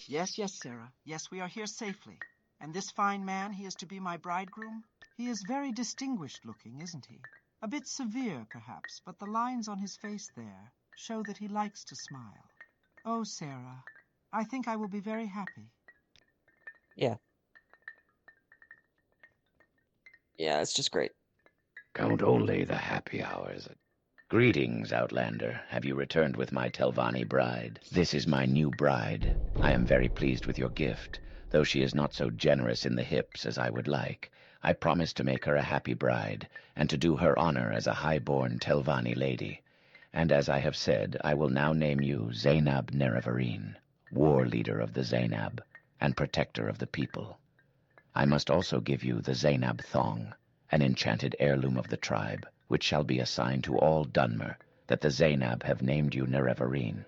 Yes, Sarah. Yes, we are here safely. And this fine man, he is to be my bridegroom? He is very distinguished looking, isn't he? A bit severe, perhaps, but the lines on his face there show that he likes to smile. Oh, Sarah, I think I will be very happy. Yeah. Yeah, it's just great. Count only the happy hours. Greetings, Outlander. Have you returned with my Telvanni bride? This is my new bride. I am very pleased with your gift, though she is not so generous in the hips as I would like. I promise to make her a happy bride, and to do her honor as a high-born Telvanni lady. And as I have said, I will now name you Zainab Nerevarine, war leader of the Zainab, and protector of the people. I must also give you the Zainab thong, an enchanted heirloom of the tribe, which shall be a sign to all Dunmer that the Zainab have named you Nerevarine.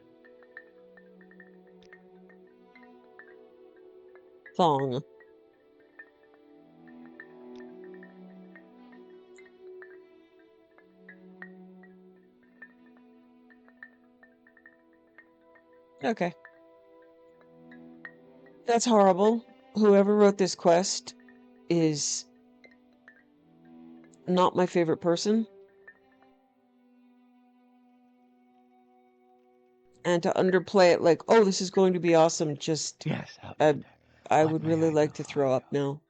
Thong. Okay. That's horrible. Whoever wrote this quest is not my favorite person. and to underplay it like, oh, this is going to be awesome, just Yes, Outlander. I What would may really I like do to for throw you? up now.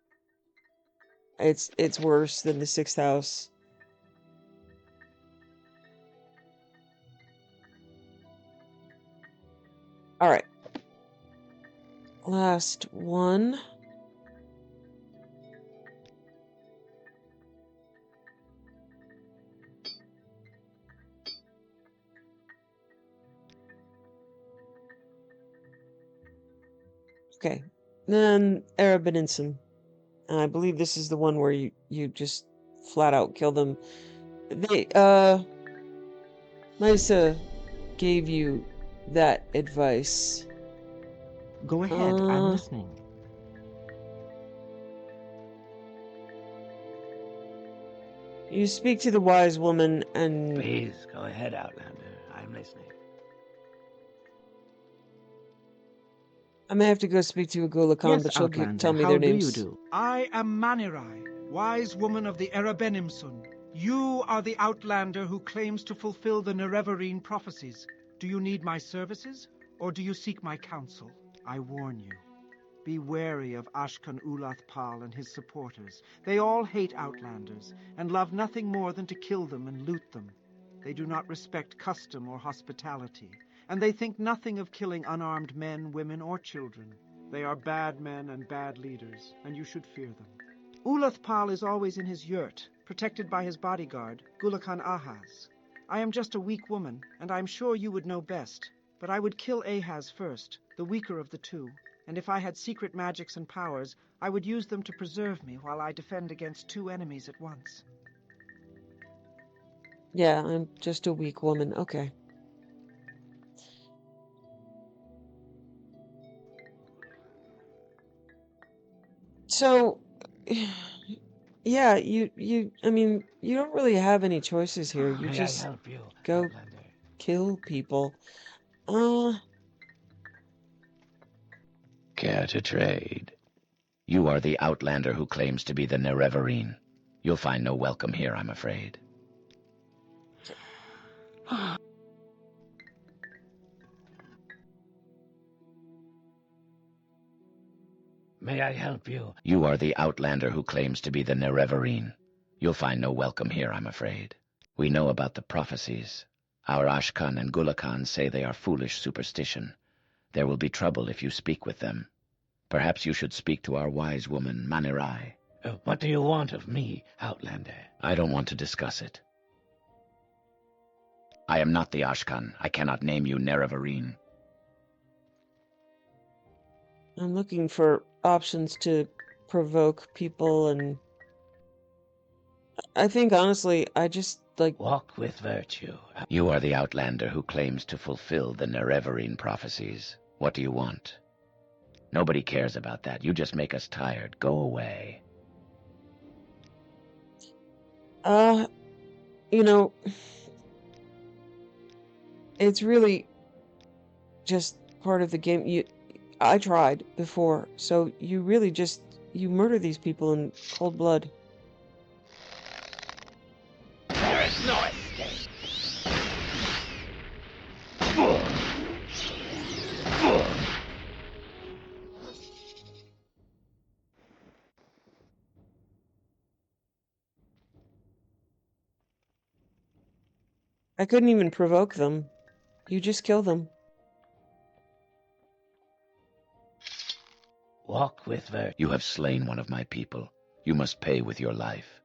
It's worse than the sixth house. All right. Last one. Okay. Then Arabininsum. And I believe this is the one where you just flat out kill them. They Misa gave you that advice. Go ahead, I'm listening. You speak to the wise woman and Please, go ahead, Outlander. I'm listening. I may have to go speak to a Gulakan, Yes, but she'll Outlander, tell me how their do you names. do? I am Manirai, wise woman of the Erebenimsun. You are the Outlander who claims to fulfill the Nerevarine prophecies. Do you need my services, or do you seek my counsel? I warn you. Be wary of Ashkan Ulath-Pal and his supporters. They all hate Outlanders, and love nothing more than to kill them and loot them. They do not respect custom or hospitality, and they think nothing of killing unarmed men, women, or children. They are bad men and bad leaders, and you should fear them. Ulath-Pal is always in his yurt, protected by his bodyguard, Gulakan Ahaz. I am just a weak woman, and I am sure you would know best. But I would kill Ahaz first, the weaker of the two. And if I had secret magics and powers, I would use them to preserve me while I defend against two enemies at once. Yeah, I'm just a weak woman. Okay. So, yeah, I mean, you don't really have any choices here. You May I just help you, go Outlander? kill people. Care to trade? You are the Outlander who claims to be the Nerevarine. You'll find no welcome here, I'm afraid. May I help you? You are the Outlander who claims to be the Nerevarine. You'll find no welcome here, I'm afraid. We know about the prophecies. Our Ashkan and Gulakan say they are foolish superstition. There will be trouble if you speak with them. Perhaps you should speak to our wise woman, Manirai. What do you want of me, Outlander? I don't want to discuss it. I am not the Ashkan. I cannot name you Nerevarine. I'm looking for options to provoke people, and I think honestly, I just like Walk with virtue. You are the Outlander who claims to fulfill the Nerevarine prophecies. What do you want? Nobody cares about that. You just make us tired. Go away. you know, it's really just part of the game. I tried before, so you really just you murder these people in cold blood. There is no escape. I couldn't even provoke them. You just kill them. Walk with virtue. You have slain one of my people. You must pay with your life.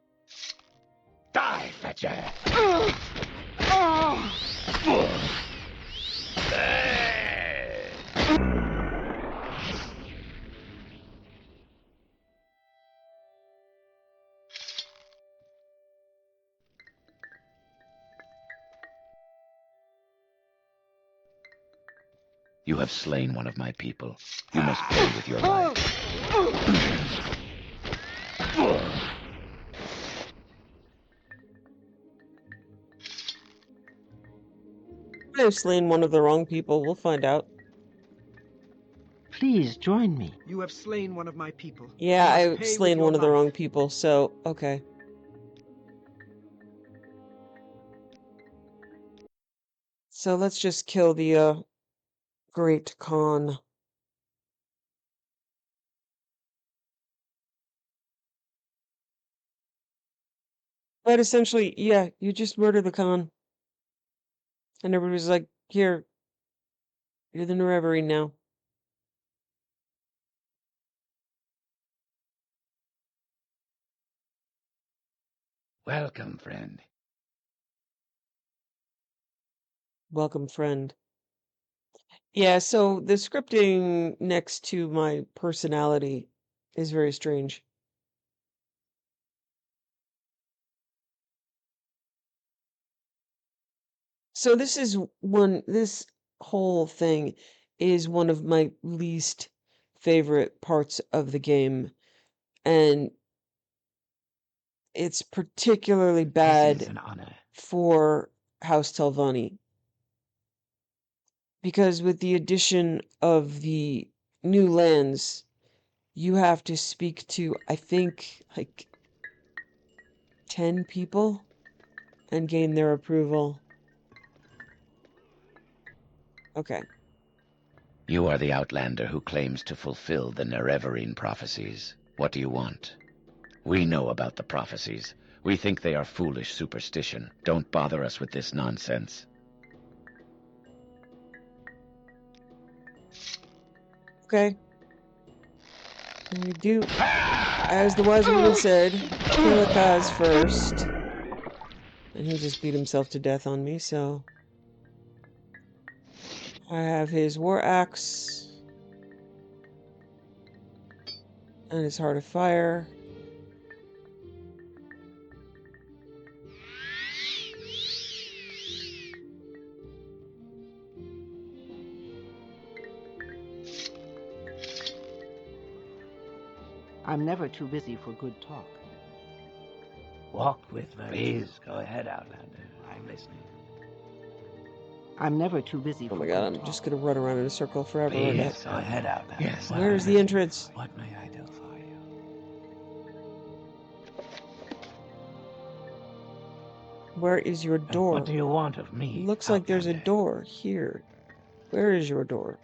Die, Fetcher! You have slain one of my people. You must pay with your life. I have slain one of the wrong people. We'll find out. Please join me. You have slain one of my people. Yeah, You must I've pay slain with one of the your wrong life. people, so okay. So let's just kill the Great Khan. But essentially, yeah, you just murder the Khan. And everybody's like, here, you're the Nerevarine now. Welcome, friend. Welcome, friend. Yeah, so the scripting next to my personality is very strange. So this whole thing is one of my least favorite parts of the game, and it's particularly This is bad an honor. for House Telvanni. Because with the addition of the new lands, you have to speak to, I think, like 10 people and gain their approval. Okay. You are the Outlander who claims to fulfill the Nerevarine prophecies. What do you want? We know about the prophecies. We think they are foolish superstition. Don't bother us with this nonsense. Okay. And we do, as the wise woman said, kill a cause first. And he just beat himself to death on me, so... I have his war axe. And his heart of fire. I'm never too busy for good talk. Walk with virtue. Please, go ahead, Outlander. I'm listening. I'm never too busy Oh for my good god, I'm talk. just gonna run around in a circle forever. Please, go ahead, Outlander. Yes. Where's the entrance? What may I do for you? Where is your door? What do you want of me? Looks like there's a Outlander? door here. Where is your door?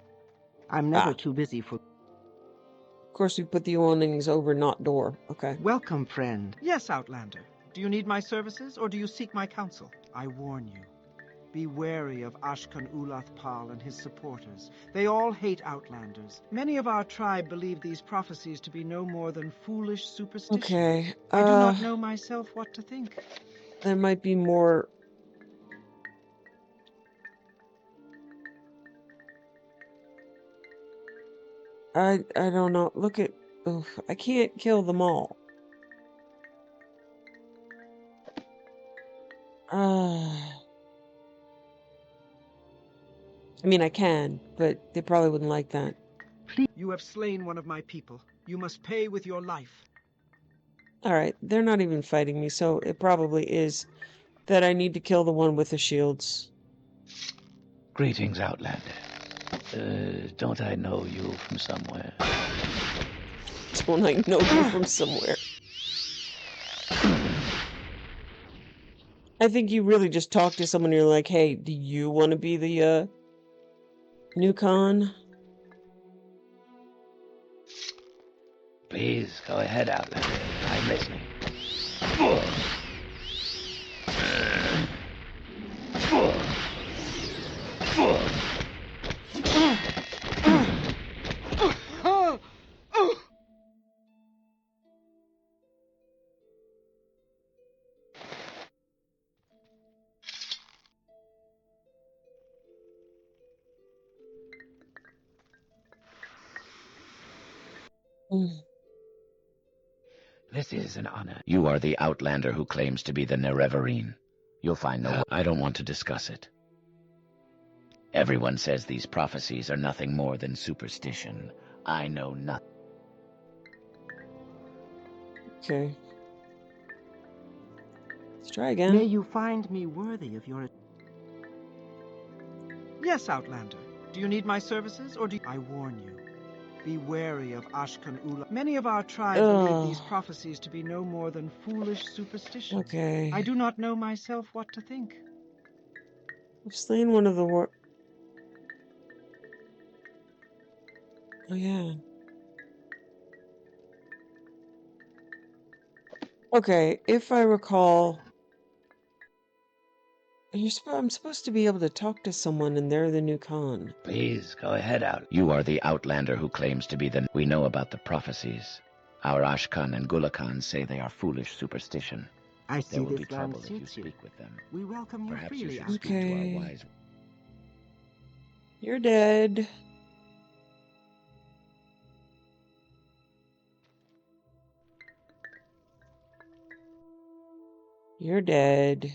I'm never Ah. too busy for... Of course, we put the awnings over not door. Okay. Welcome, friend. Yes, Outlander. Do you need my services, or do you seek my counsel? I warn you. Be wary of Ashkan Ulath-Pal and his supporters. They all hate Outlanders. Many of our tribe believe these prophecies to be no more than foolish superstition. Okay. I do not know myself what to think. There might be more. I don't know. Look at. Oof, I can't kill them all. I mean, I can, but they probably wouldn't like that. Please. You have slain one of my people. You must pay with your life. Alright, they're not even fighting me, so it probably is that I need to kill the one with the shields. Greetings, Outlander. Don't I know you from somewhere? Don't I know you from somewhere? I think you really just talk to someone and you're like, hey, do you want to be the, new Khan? Please, go ahead, Outlander. I'm listening. This is an honor. You are the Outlander who claims to be the Nerevarine. You'll find no... I don't want to discuss it. Everyone says these prophecies are nothing more than superstition. I know nothing. Okay. Let's try again. May you find me worthy of your... Yes, Outlander. Do you need my services, or do you... I warn you. Be wary of Ashkan Ula. Many of our tribe believe these prophecies to be no more than foolish superstition. Okay. I do not know myself what to think. I've slain one of the war... Oh, yeah. Okay, if I recall, I'm supposed to be able to talk to someone and they're the new Khan. Please, go ahead, Outlander. You are the outlander who claims to be the... We know about the prophecies. Our Ashkan and Gulakan say they are foolish superstition. I There see will be this land trouble if you suits you. speak with them. We welcome you Perhaps you freely, should speak to our Okay. wise... You're dead. You're dead.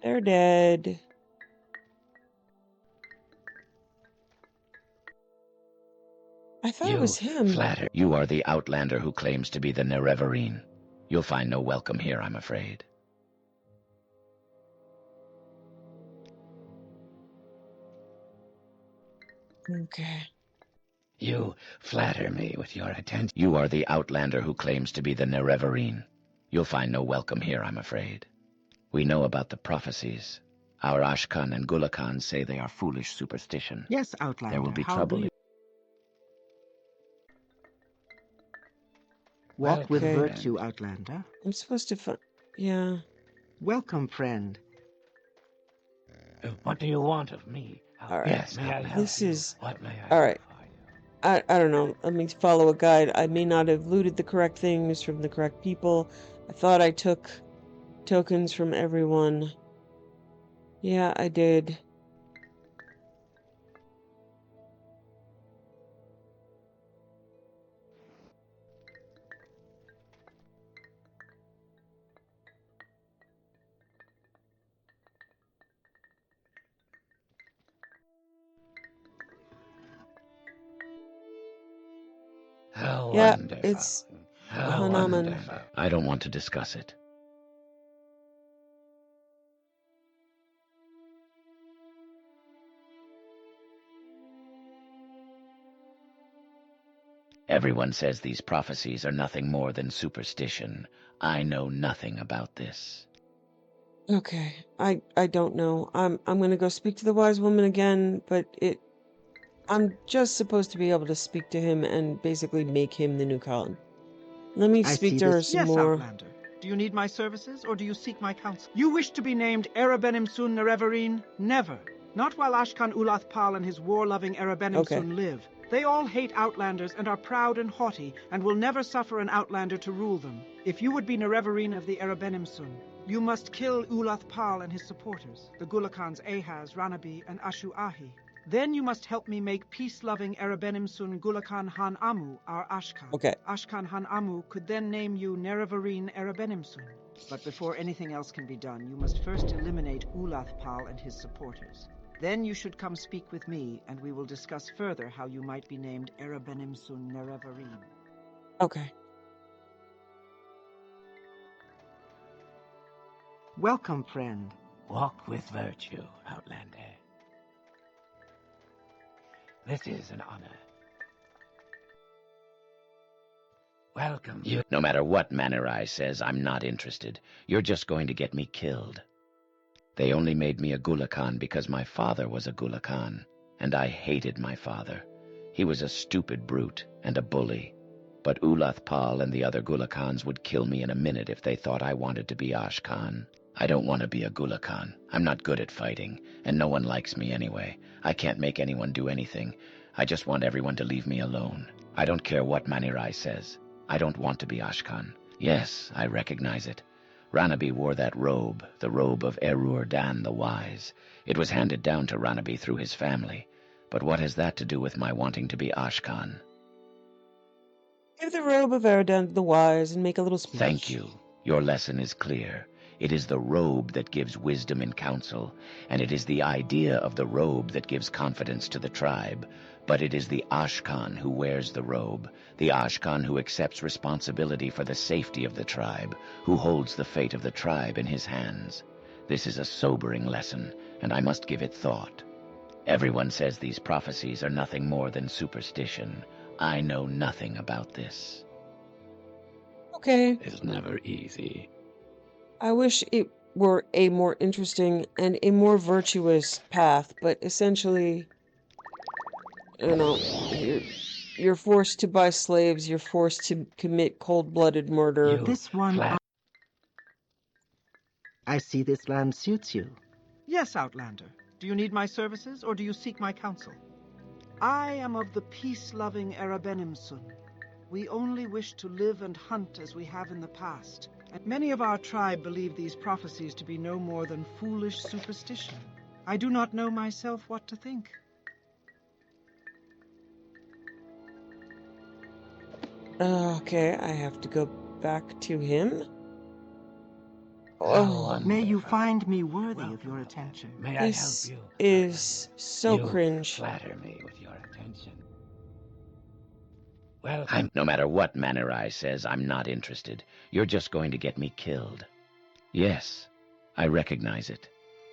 They're dead. I thought it was him. Flatter. You are the outlander who claims to be the Nerevarine. You'll find no welcome here, I'm afraid. Okay. You flatter me with your attention. You are the outlander who claims to be the Nerevarine. You'll find no welcome here, I'm afraid. We know about the prophecies. Our Ashkan and Gulakan say they are foolish superstition. Yes, Outlander. There will be how trouble do you if... walk with Okay. virtue, Outlander? I'm supposed to find... Yeah. Welcome, friend. What do you want of me? All right. Yes, may I help This you? is... What may I All do right. for you? I don't know. Let me follow a guide. I may not have looted the correct things from the correct people. I thought I took tokens from everyone. Yeah, I did. How Yeah, wonderful. it's How Hanaman. wonderful. I don't want to discuss it. Everyone says these prophecies are nothing more than superstition. I know nothing about this. Okay. I don't know. I'm gonna go speak to the wise woman again, but I'm just supposed to be able to speak to him and basically make him the new Khan. Let me I speak see to her this. some Yes, more. Outlander. Do you need my services, or do you seek my counsel? You wish to be named Erebenimsun Nerevarine? Never. Not while Ashkan Ulath Pal and his war-loving Erebenimsun live. They all hate Outlanders and are proud and haughty, and will never suffer an Outlander to rule them. If you would be Nerevarine of the Erebenimsun, you must kill Ulath Pal and his supporters, the Gulakans Ahaz, Ranabi, and Ashu Ahi. Then you must help me make peace-loving Erebenimsun Gulakan Han Amu our Ashkan. Okay. Ashkan Han Amu could then name you Nerevarine Erebenimsun. But before anything else can be done, you must first eliminate Ulath Pal and his supporters. Then you should come speak with me, and we will discuss further how you might be named Erebenimsun Nerevarine. Okay. Welcome, friend. Walk with virtue, Outlander. This is an honor. Welcome. No matter what Manerai says, I'm not interested. You're just going to get me killed. They only made me a Gulakan because my father was a Gulakan, and I hated my father. He was a stupid brute and a bully. But Ulath Pal and the other Gulakans would kill me in a minute if they thought I wanted to be Ashkan. I don't want to be a Gulakan. I'm not good at fighting, and no one likes me anyway. I can't make anyone do anything. I just want everyone to leave me alone. I don't care what Manirai says. I don't want to be Ashkan. Yes, I recognize it. Ranabi wore that robe, the robe of Erur Dan the Wise. It was handed down to Ranabi through his family. But what has that to do with my wanting to be Ashkan? Give the robe of Eridan to the wise and make a little speech. Thank you. Your lesson is clear. It is the robe that gives wisdom and counsel, and it is the idea of the robe that gives confidence to the tribe. But it is the Ashkan who wears the robe, the Ashkan who accepts responsibility for the safety of the tribe, who holds the fate of the tribe in his hands. This is a sobering lesson, and I must give it thought. Everyone says these prophecies are nothing more than superstition. I know nothing about this. Okay. It's never easy. I wish it were a more interesting and a more virtuous path, but essentially, you know, you're forced to buy slaves, you're forced to commit cold-blooded murder. This one, I see this land suits you. Yes, Outlander. Do you need my services, or do you seek my counsel? I am of the peace-loving Erabenimsun. We only wish to live and hunt as we have in the past. And many of our tribe believe these prophecies to be no more than foolish superstition. I do not know myself what to think. Okay, I have to go back to him. Oh, may you find me worthy of your attention. May I help This you? is so You cringe. flatter me with your attention. No matter what Manerai says, I'm not interested. You're just going to get me killed. Yes, I recognize it.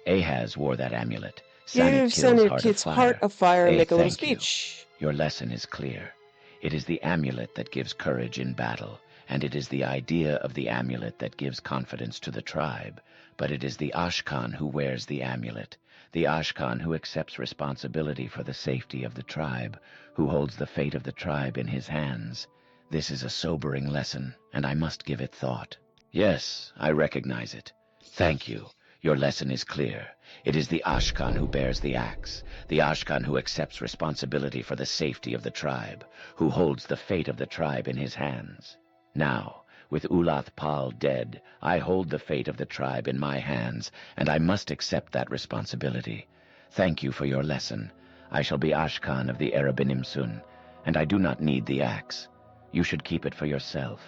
Ahaz wore that amulet. Give Senator Kit's Heart of Fire and make a little speech. Your lesson is clear. It is the amulet that gives courage in battle, and it is the idea of the amulet that gives confidence to the tribe. But it is the Ashkan who wears the amulet, the Ashkan who accepts responsibility for the safety of the tribe, who holds the fate of the tribe in his hands. This is a sobering lesson, and I must give it thought. Yes, I recognize it. Thank you. Your lesson is clear. It is the Ashkan who bears the axe, the Ashkan who accepts responsibility for the safety of the tribe, who holds the fate of the tribe in his hands. Now, with Ulath Pal dead, I hold the fate of the tribe in my hands, and I must accept that responsibility. Thank you for your lesson. I shall be Ashkan of the Erabenimsun, and I do not need the axe. You should keep it for yourself,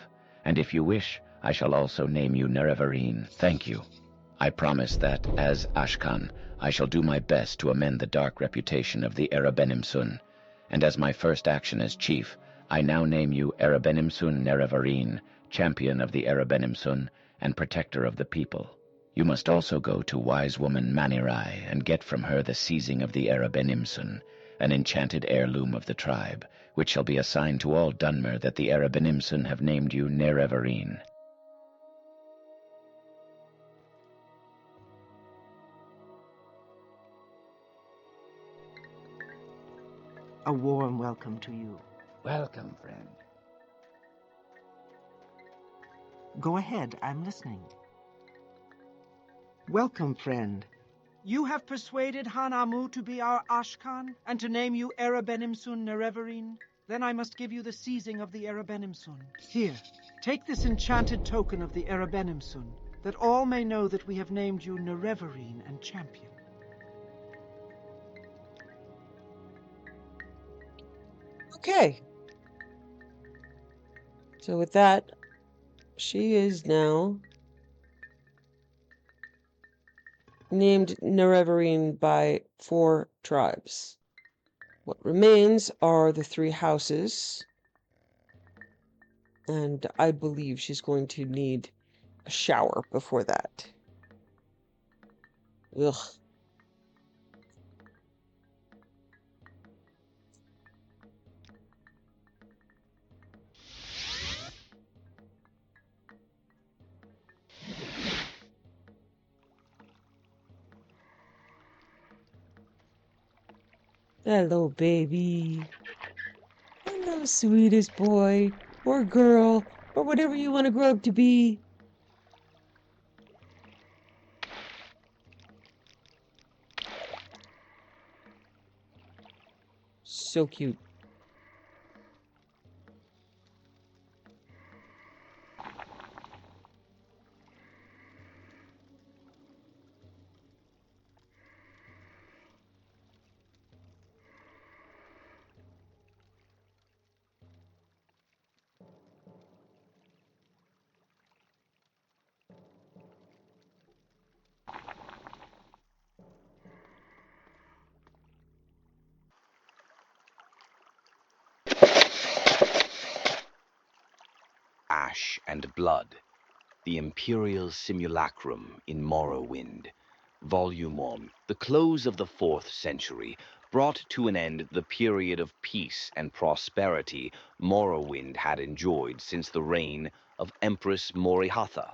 and if you wish, I shall also name you Nerevarine. Thank you. I promise that, as Ashkan, I shall do my best to amend the dark reputation of the Erabenimsun, and as my first action as chief, I now name you Erabenimsun Nerevarine, champion of the Erabenimsun and protector of the people. You must also go to wise woman Manirai and get from her the seizing of the Erabenimsun, an enchanted heirloom of the tribe, which shall be assigned to all Dunmer that the Erabenimsun have named you Nerevarine. A warm welcome to you. Welcome, friend. Go ahead, I'm listening. Welcome, friend. You have persuaded Hanamu to be our Ashkan, and to name you Erabenimsun Nerevarine? Then I must give you the seizing of the Erabenimsun. Here, take this enchanted token of the Erabenimsun, that all may know that we have named you Nerevarine and champion. Okay. So with that, she is now named Nerevarine by 4 tribes. What remains are the 3 houses, and I believe she's going to need a shower before that. Ugh. Hello, baby. Hello, sweetest boy, or girl, or whatever you want to grow up to be. So cute. Ash and Blood, The Imperial Simulacrum in Morrowind, Volume 1. The close of the 4th century brought to an end the period of peace and prosperity Morrowind had enjoyed since the reign of Empress Morihatha.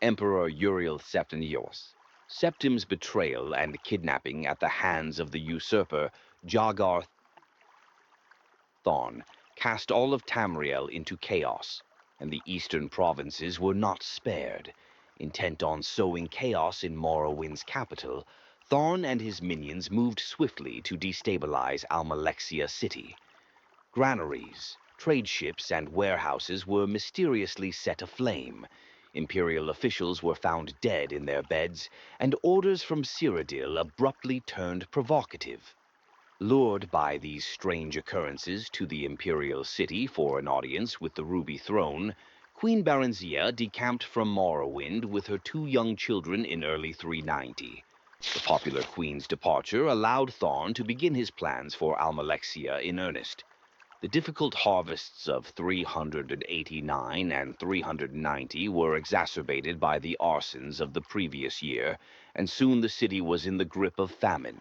Emperor Uriel Septimius. Septim's betrayal and kidnapping at the hands of the usurper Jagar Thorn cast all of Tamriel into chaos, and the eastern provinces were not spared. Intent on sowing chaos in Morrowind's capital, Thorn and his minions moved swiftly to destabilize Almalexia city. Granaries, trade ships, and warehouses were mysteriously set aflame. Imperial officials were found dead in their beds, and orders from Cyrodiil abruptly turned provocative. Lured by these strange occurrences to the imperial city for an audience with the Ruby Throne, Queen Baranzia decamped from Morrowind with her 2 young children in early 390. The popular queen's departure allowed Thorn to begin his plans for Almalexia in earnest. The difficult harvests of 389 and 390 were exacerbated by the arsons of the previous year, and soon the city was in the grip of famine.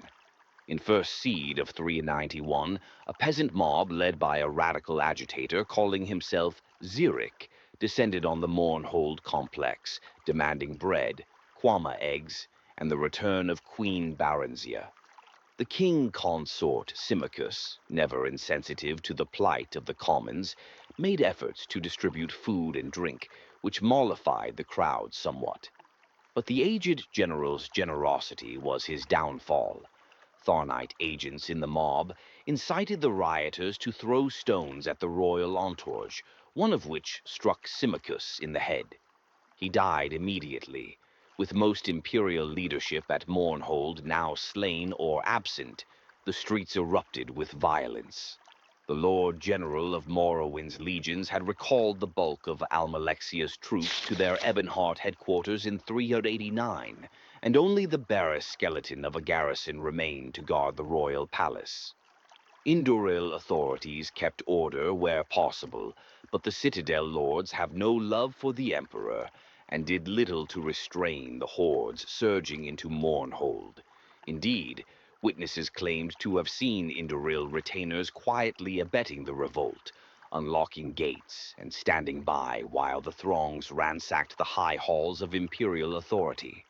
In first seed of 391, a peasant mob led by a radical agitator calling himself Xeric descended on the Mournhold complex, demanding bread, quama eggs, and the return of Queen Baranzia. The king consort Symmachus, never insensitive to the plight of the commons, made efforts to distribute food and drink, which mollified the crowd somewhat. But the aged general's generosity was his downfall. Thornite agents in the mob incited the rioters to throw stones at the royal entourage, one of which struck Symmachus in the head. He died immediately. With most imperial leadership at Mournhold now slain or absent, the streets erupted with violence. The Lord General of Morrowind's legions had recalled the bulk of Almalexia's troops to their Ebonheart headquarters in 389, and only the barest skeleton of a garrison remained to guard the royal palace. Indoril authorities kept order where possible, but the Citadel lords have no love for the Emperor, and did little to restrain the hordes surging into Mournhold. Indeed, witnesses claimed to have seen Indoril retainers quietly abetting the revolt, unlocking gates and standing by while the throngs ransacked the high halls of imperial authority.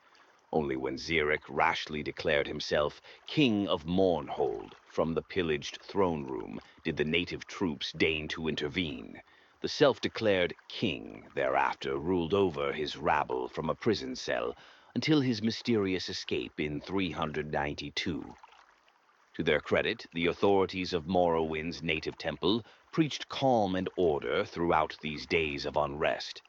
Only when Xeric rashly declared himself King of Mournhold from the pillaged throne room did the native troops deign to intervene. The self-declared king thereafter ruled over his rabble from a prison cell until his mysterious escape in 392. To their credit, the authorities of Morrowind's native temple preached calm and order throughout these days of unrest.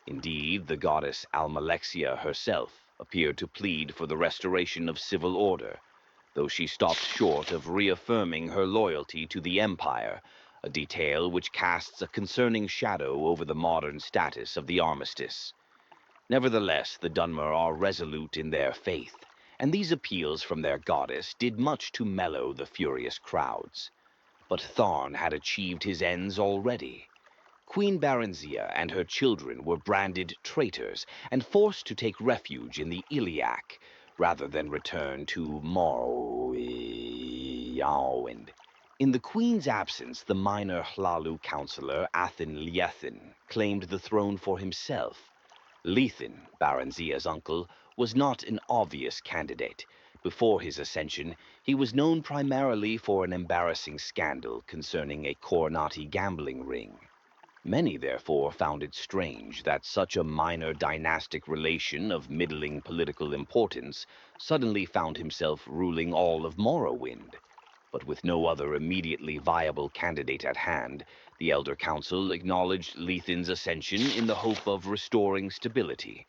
Indeed, the goddess Almalexia herself appeared to plead for the restoration of civil order, though she stopped short of reaffirming her loyalty to the Empire, a detail which casts a concerning shadow over the modern status of the armistice. Nevertheless, the Dunmer are resolute in their faith, and these appeals from their goddess did much to mellow the furious crowds. But Tharn had achieved his ends already. Queen Baranzia and her children were branded traitors and forced to take refuge in the Iliac rather than return to Morrowind. In the queen's absence, the minor Hlalu counselor Athen Liethin claimed the throne for himself. Lethin, Baranzia's uncle, was not an obvious candidate. Before his ascension, he was known primarily for an embarrassing scandal concerning a Coronati gambling ring. Many, therefore, found it strange that such a minor dynastic relation of middling political importance suddenly found himself ruling all of Morrowind. But with no other immediately viable candidate at hand, the Elder Council acknowledged Lethin's ascension in the hope of restoring stability.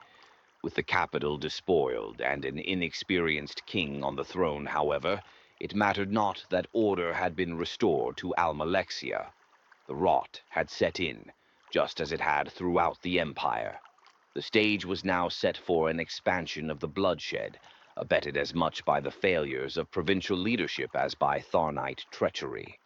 With the capital despoiled and an inexperienced king on the throne, however, it mattered not that order had been restored to Almalexia. The rot had set in, just as it had throughout the Empire. The stage was now set for an expansion of the bloodshed, abetted as much by the failures of provincial leadership as by Tharnite treachery.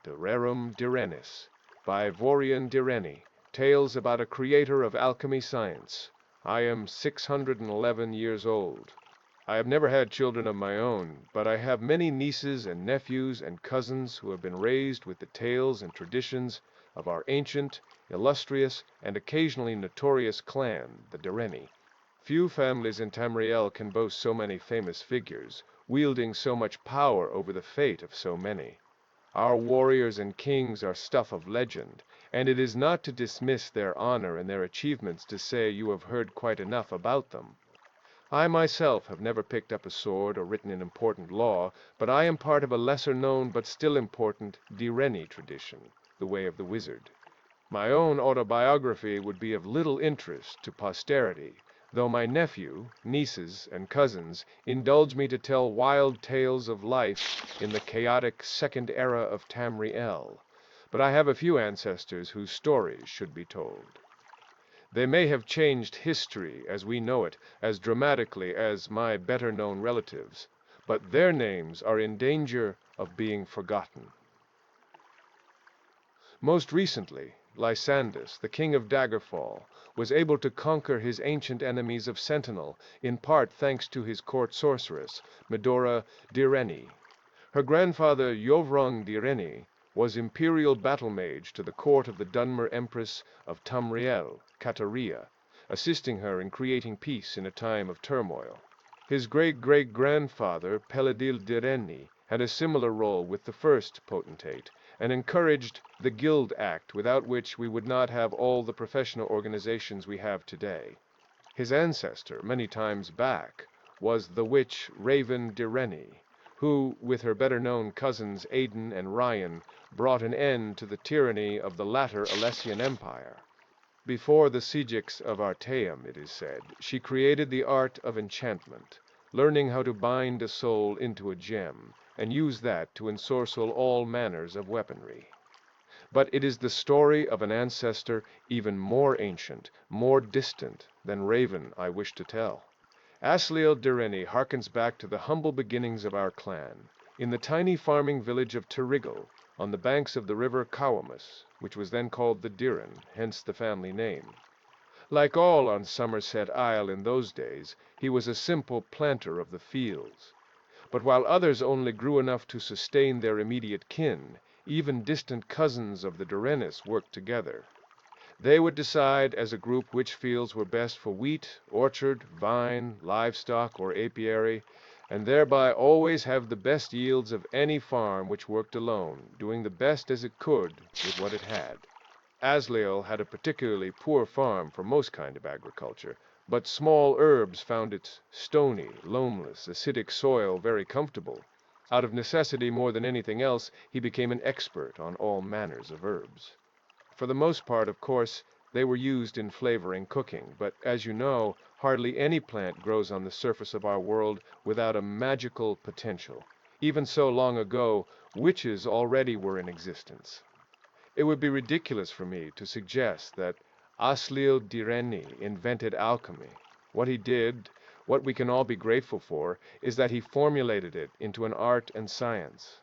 De Rerum Direnis, by Vorian Direni, Tales about a Creator of Alchemy Science. I am 611 years old. I have never had children of my own, but I have many nieces and nephews and cousins who have been raised with the tales and traditions of our ancient, illustrious, and occasionally notorious clan, the Direni. Few families in Tamriel can boast so many famous figures, wielding so much power over the fate of so many. Our warriors and kings are stuff of legend, and it is not to dismiss their honor and their achievements to say you have heard quite enough about them. I myself have never picked up a sword or written an important law, but I am part of a lesser-known but still important Direni tradition, the way of the wizard. My own autobiography would be of little interest to posterity, though my nephew, nieces, and cousins indulge me to tell wild tales of life in the chaotic second era of Tamriel. But I have a few ancestors whose stories should be told. They may have changed history as we know it as dramatically as my better-known relatives, but their names are in danger of being forgotten. Most recently, Lysandus, the king of Daggerfall, was able to conquer his ancient enemies of Sentinel, in part thanks to his court sorceress, Medora Direni. Her grandfather, Yovrong Direni, was imperial battle mage to the court of the Dunmer Empress of Tamriel, Kataria, assisting her in creating peace in a time of turmoil. His great-great-grandfather, Peladil Direni, had a similar role with the first potentate, and encouraged the Guild Act, without which we would not have all the professional organizations we have today. His ancestor, many times back, was the witch Raven Direni, who, with her better-known cousins Aidan and Ryan, brought an end to the tyranny of the latter Alessian Empire. Before the Sigics of Artaeum, it is said, she created the art of enchantment, learning how to bind a soul into a gem, and use that to ensorcel all manners of weaponry. But it is the story of an ancestor even more ancient, more distant than Raven I wish to tell. Asliel Direni harkens back to the humble beginnings of our clan, in the tiny farming village of Terrigal, on the banks of the river Cowamus, which was then called the Diren, hence the family name. Like all on Somerset Isle in those days, he was a simple planter of the fields. But while others only grew enough to sustain their immediate kin, even distant cousins of the Direnis worked together. They would decide as a group which fields were best for wheat, orchard, vine, livestock, or apiary, and thereby always have the best yields of any farm which worked alone, doing the best as it could with what it had. Asliel had a particularly poor farm for most kind of agriculture, but small herbs found its stony, loamless, acidic soil very comfortable. Out of necessity more than anything else, he became an expert on all manners of herbs. For the most part, of course, they were used in flavoring cooking, but as you know, hardly any plant grows on the surface of our world without a magical potential. Even so long ago, witches already were in existence. It would be ridiculous for me to suggest that Asliel Direni invented alchemy. What he did, what we can all be grateful for, is that he formulated it into an art and science.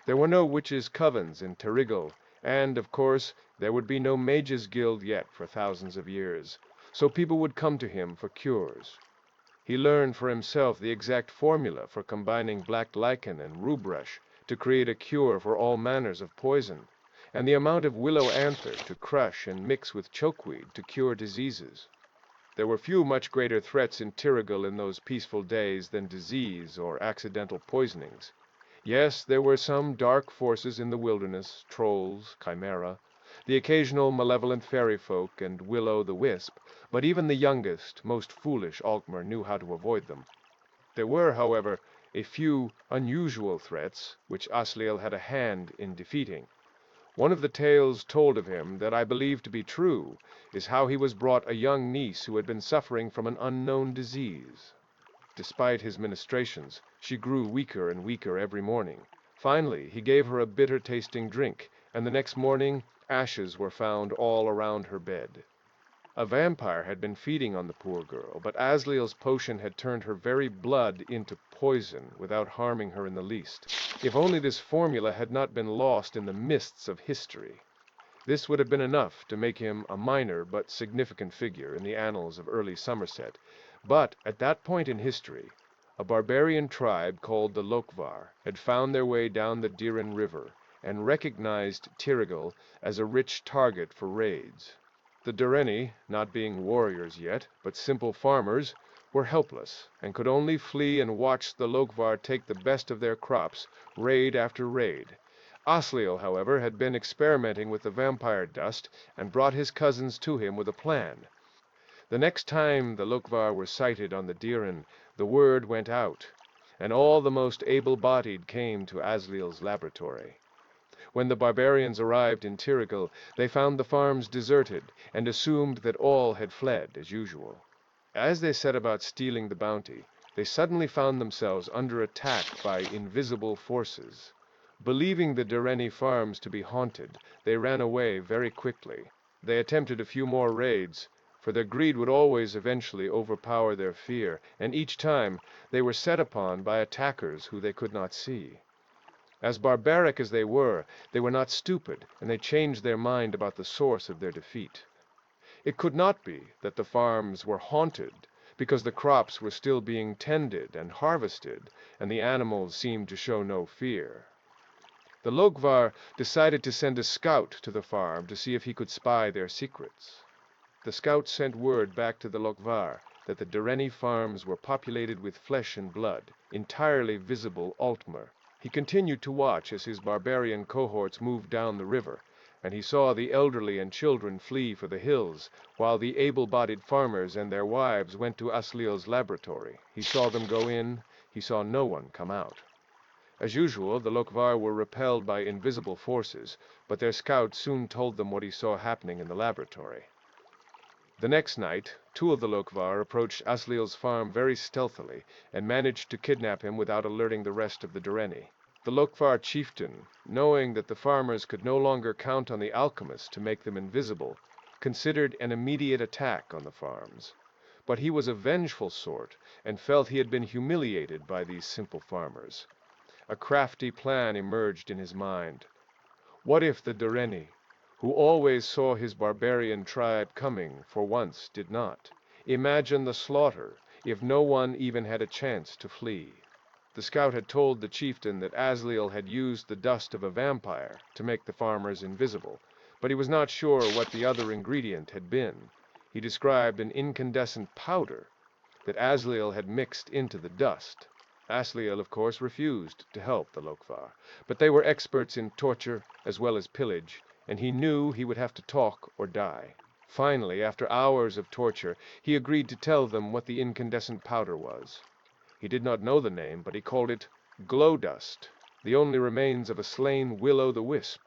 There were no witches' covens in Terrigal, and, of course, there would be no mages' guild yet for thousands of years, so people would come to him for cures. He learned for himself the exact formula for combining black lichen and rue-brush to create a cure for all manners of poison, and the amount of willow anther to crush and mix with chokeweed to cure diseases. There were few much greater threats in Terrigal in those peaceful days than disease or accidental poisonings. Yes, there were some dark forces in the wilderness, trolls, chimera, the occasional malevolent fairy folk, and Will-o'-the-Wisp, but even the youngest, most foolish Alkmaar knew how to avoid them. There were, however, a few unusual threats, which Asliel had a hand in defeating. One of the tales told of him, that I believe to be true, is how he was brought a young niece who had been suffering from an unknown disease. Despite his ministrations, she grew weaker and weaker every morning. Finally, he gave her a bitter-tasting drink, and the next morning ashes were found all around her bed. A vampire had been feeding on the poor girl, but Asliel's potion had turned her very blood into poison without harming her in the least. If only this formula had not been lost in the mists of history. This would have been enough to make him a minor but significant figure in the annals of early Somerset. But at that point in history, a barbarian tribe called the Lokvar had found their way down the Diren River and recognized Tirigal as a rich target for raids. The Direni, not being warriors yet, but simple farmers, were helpless and could only flee and watch the Lokvar take the best of their crops, raid after raid. Asliel, however, had been experimenting with the vampire dust and brought his cousins to him with a plan. The next time the Lokvar were sighted on the Diren, the word went out, and all the most able-bodied came to Asliel's laboratory. When the barbarians arrived in Tirigal, they found the farms deserted and assumed that all had fled as usual. As they set about stealing the bounty, they suddenly found themselves under attack by invisible forces. Believing the Direni farms to be haunted, they ran away very quickly. They attempted a few more raids, for their greed would always eventually overpower their fear, and each time they were set upon by attackers who they could not see. As barbaric as they were not stupid, and they changed their mind about the source of their defeat. It could not be that the farms were haunted, because the crops were still being tended and harvested, and the animals seemed to show no fear. The Lokvar decided to send a scout to the farm to see if he could spy their secrets. The scout sent word back to the Lokvar that the Direni farms were populated with flesh and blood, entirely visible Altmer. He continued to watch as his barbarian cohorts moved down the river, and he saw the elderly and children flee for the hills, while the able-bodied farmers and their wives went to Asliel's laboratory. He saw them go in, he saw no one come out. As usual, the Lokvar were repelled by invisible forces, but their scout soon told them what he saw happening in the laboratory. The next night, 2 of the Lokvar approached Asliel's farm very stealthily and managed to kidnap him without alerting the rest of the Direni. The Lokvar chieftain, knowing that the farmers could no longer count on the alchemist to make them invisible, considered an immediate attack on the farms. But he was a vengeful sort and felt he had been humiliated by these simple farmers. A crafty plan emerged in his mind. What if the Direni, who always saw his barbarian tribe coming, for once did not? Imagine the slaughter if no one even had a chance to flee. The scout had told the chieftain that Asliel had used the dust of a vampire to make the farmers invisible, but he was not sure what the other ingredient had been. He described an incandescent powder that Asliel had mixed into the dust. Asliel, of course, refused to help the Lokvar, but they were experts in torture as well as pillage, and he knew he would have to talk or die. Finally, after hours of torture, he agreed to tell them what the incandescent powder was. He did not know the name, but he called it glow dust, the only remains of a slain will-o'-the-wisp.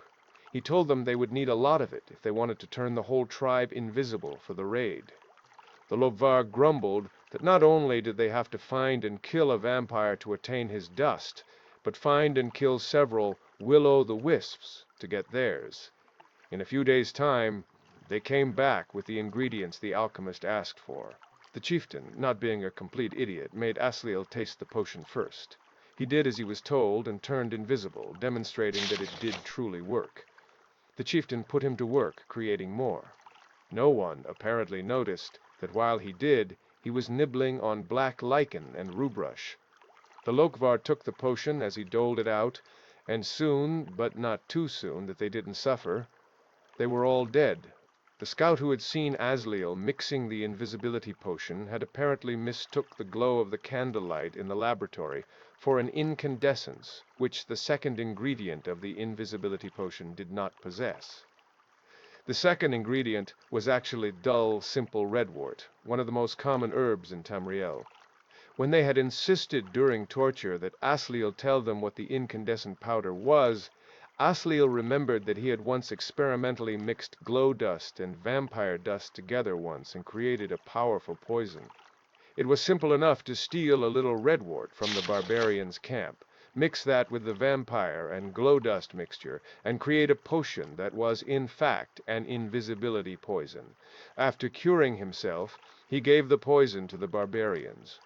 He told them they would need a lot of it if they wanted to turn the whole tribe invisible for the raid. The Lokvar grumbled that not only did they have to find and kill a vampire to attain his dust, but find and kill several will-o'-the-wisps to get theirs. In a few days' time, they came back with the ingredients the alchemist asked for. The chieftain, not being a complete idiot, made Asliel taste the potion first. He did as he was told and turned invisible, demonstrating that it did truly work. The chieftain put him to work, creating more. No one apparently noticed that while he did, he was nibbling on black lichen and ruebrush. The Lokvar took the potion as he doled it out, and soon, but not too soon that they didn't suffer, they were all dead. The scout who had seen Asliel mixing the invisibility potion had apparently mistook the glow of the candlelight in the laboratory for an incandescence, which the second ingredient of the invisibility potion did not possess. The second ingredient was actually dull, simple redwort, one of the most common herbs in Tamriel. When they had insisted during torture that Asliel tell them what the incandescent powder was, Asliel remembered that he had once experimentally mixed glow dust and vampire dust together once and created a powerful poison. It was simple enough to steal a little redwort from the barbarians' camp, mix that with the vampire and glow dust mixture, and create a potion that was in fact an invisibility poison. After curing himself, he gave the poison to the barbarians.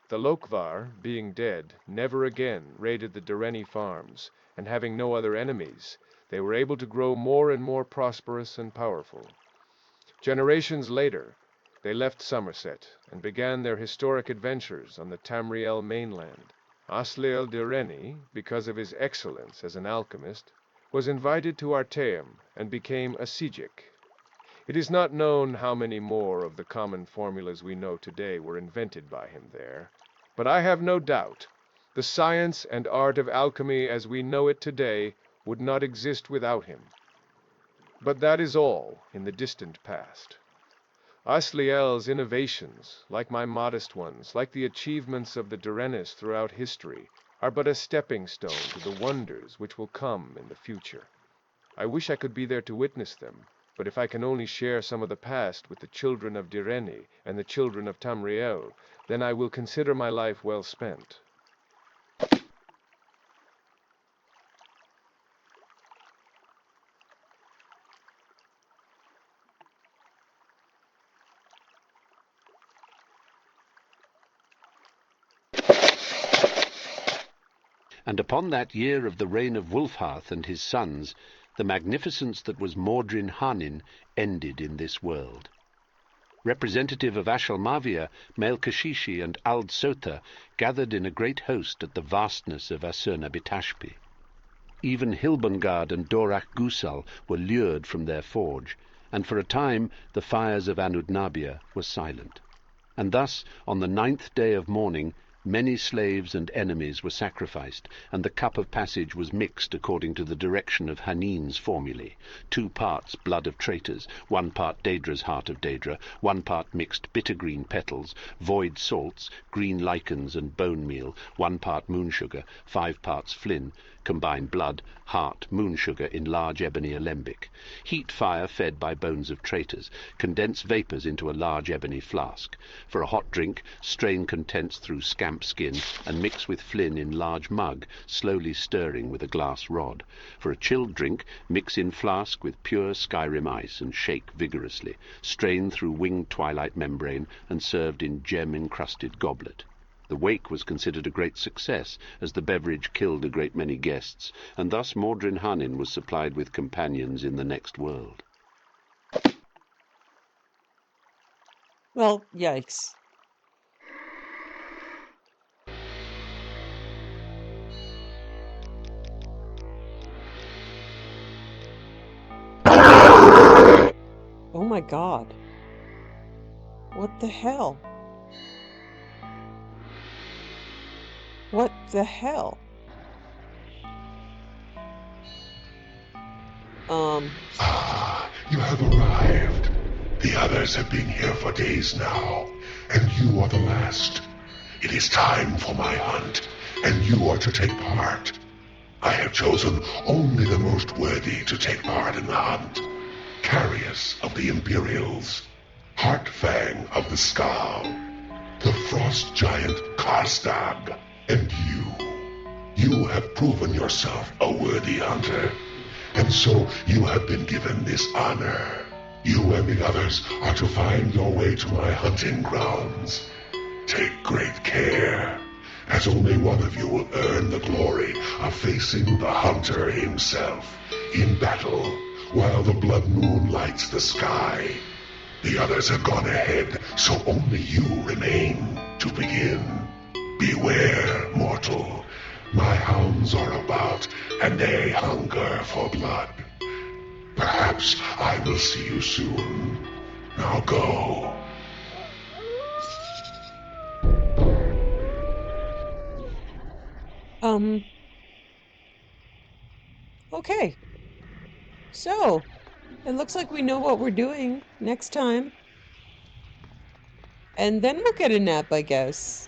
The Lokvar, being dead, never again raided the Direni farms, and having no other enemies, they were able to grow more and more prosperous and powerful. Generations later, they left Somerset and began their historic adventures on the Tamriel mainland. Asliel Direni, because of his excellence as an alchemist, was invited to Artaeum and became a Sijic. It is not known how many more of the common formulas we know today were invented by him there, but I have no doubt the science and art of alchemy as we know it today would not exist without him. But that is all in the distant past. Asliel's innovations, like my modest ones, like the achievements of the Direnis throughout history, are but a stepping stone to the wonders which will come in the future. I wish I could be there to witness them, but if I can only share some of the past with the children of Direni and the children of Tamriel, then I will consider my life well spent. And upon that year of the reign of Wulfharth and his sons, the magnificence that was Mordrin Hanin ended in this world. Representative of Ashalmavia, Maelkashishi and Ald Sotha gathered in a great host at the vastness of Asurna Bitashpi. Even Hilbungard and Dorach Gusal were lured from their forge, and for a time the fires of Anudnabia were silent. And thus, on the 9th day of mourning, many slaves and enemies were sacrificed, and the cup of passage was mixed according to the direction of Hanin's formulae: 2 parts blood of traitors, 1 part Daedra's heart of Daedra, 1 part mixed bitter green petals, void salts, green lichens and bone meal, 1 part moon sugar, 5 parts flin, combine blood, heart, moon sugar in large ebony alembic, heat fire fed by bones of traitors, condense vapours into a large ebony flask. For a hot drink, strain contents through scamp skin and mix with flin in large mug, slowly stirring with a glass rod. For a chilled drink, mix in flask with pure Skyrim ice and shake vigorously, strain through winged twilight membrane and served in gem-encrusted goblet. The wake was considered a great success, as the beverage killed a great many guests, and thus Mordrin Hanin was supplied with companions in the next world. Well, yikes. Oh my god. What the hell? What the hell? You have arrived. The others have been here for days now, and you are the last. It is time for my hunt, and you are to take part. I have chosen only the most worthy to take part in the hunt. Carius of the Imperials, Heartfang of the Scar, the Frost Giant Karstaag, and you. You have proven yourself a worthy hunter, and so you have been given this honor. You and the others are to find your way to my hunting grounds. Take great care, as only one of you will earn the glory of facing the hunter himself in battle while the blood moon lights the sky. The others have gone ahead, so only you remain to begin. Beware, mortal. My hounds are about, and they hunger for blood. Perhaps I will see you soon. Now go. Okay. So, it looks like we know what we're doing next time. And then we'll get a nap, I guess.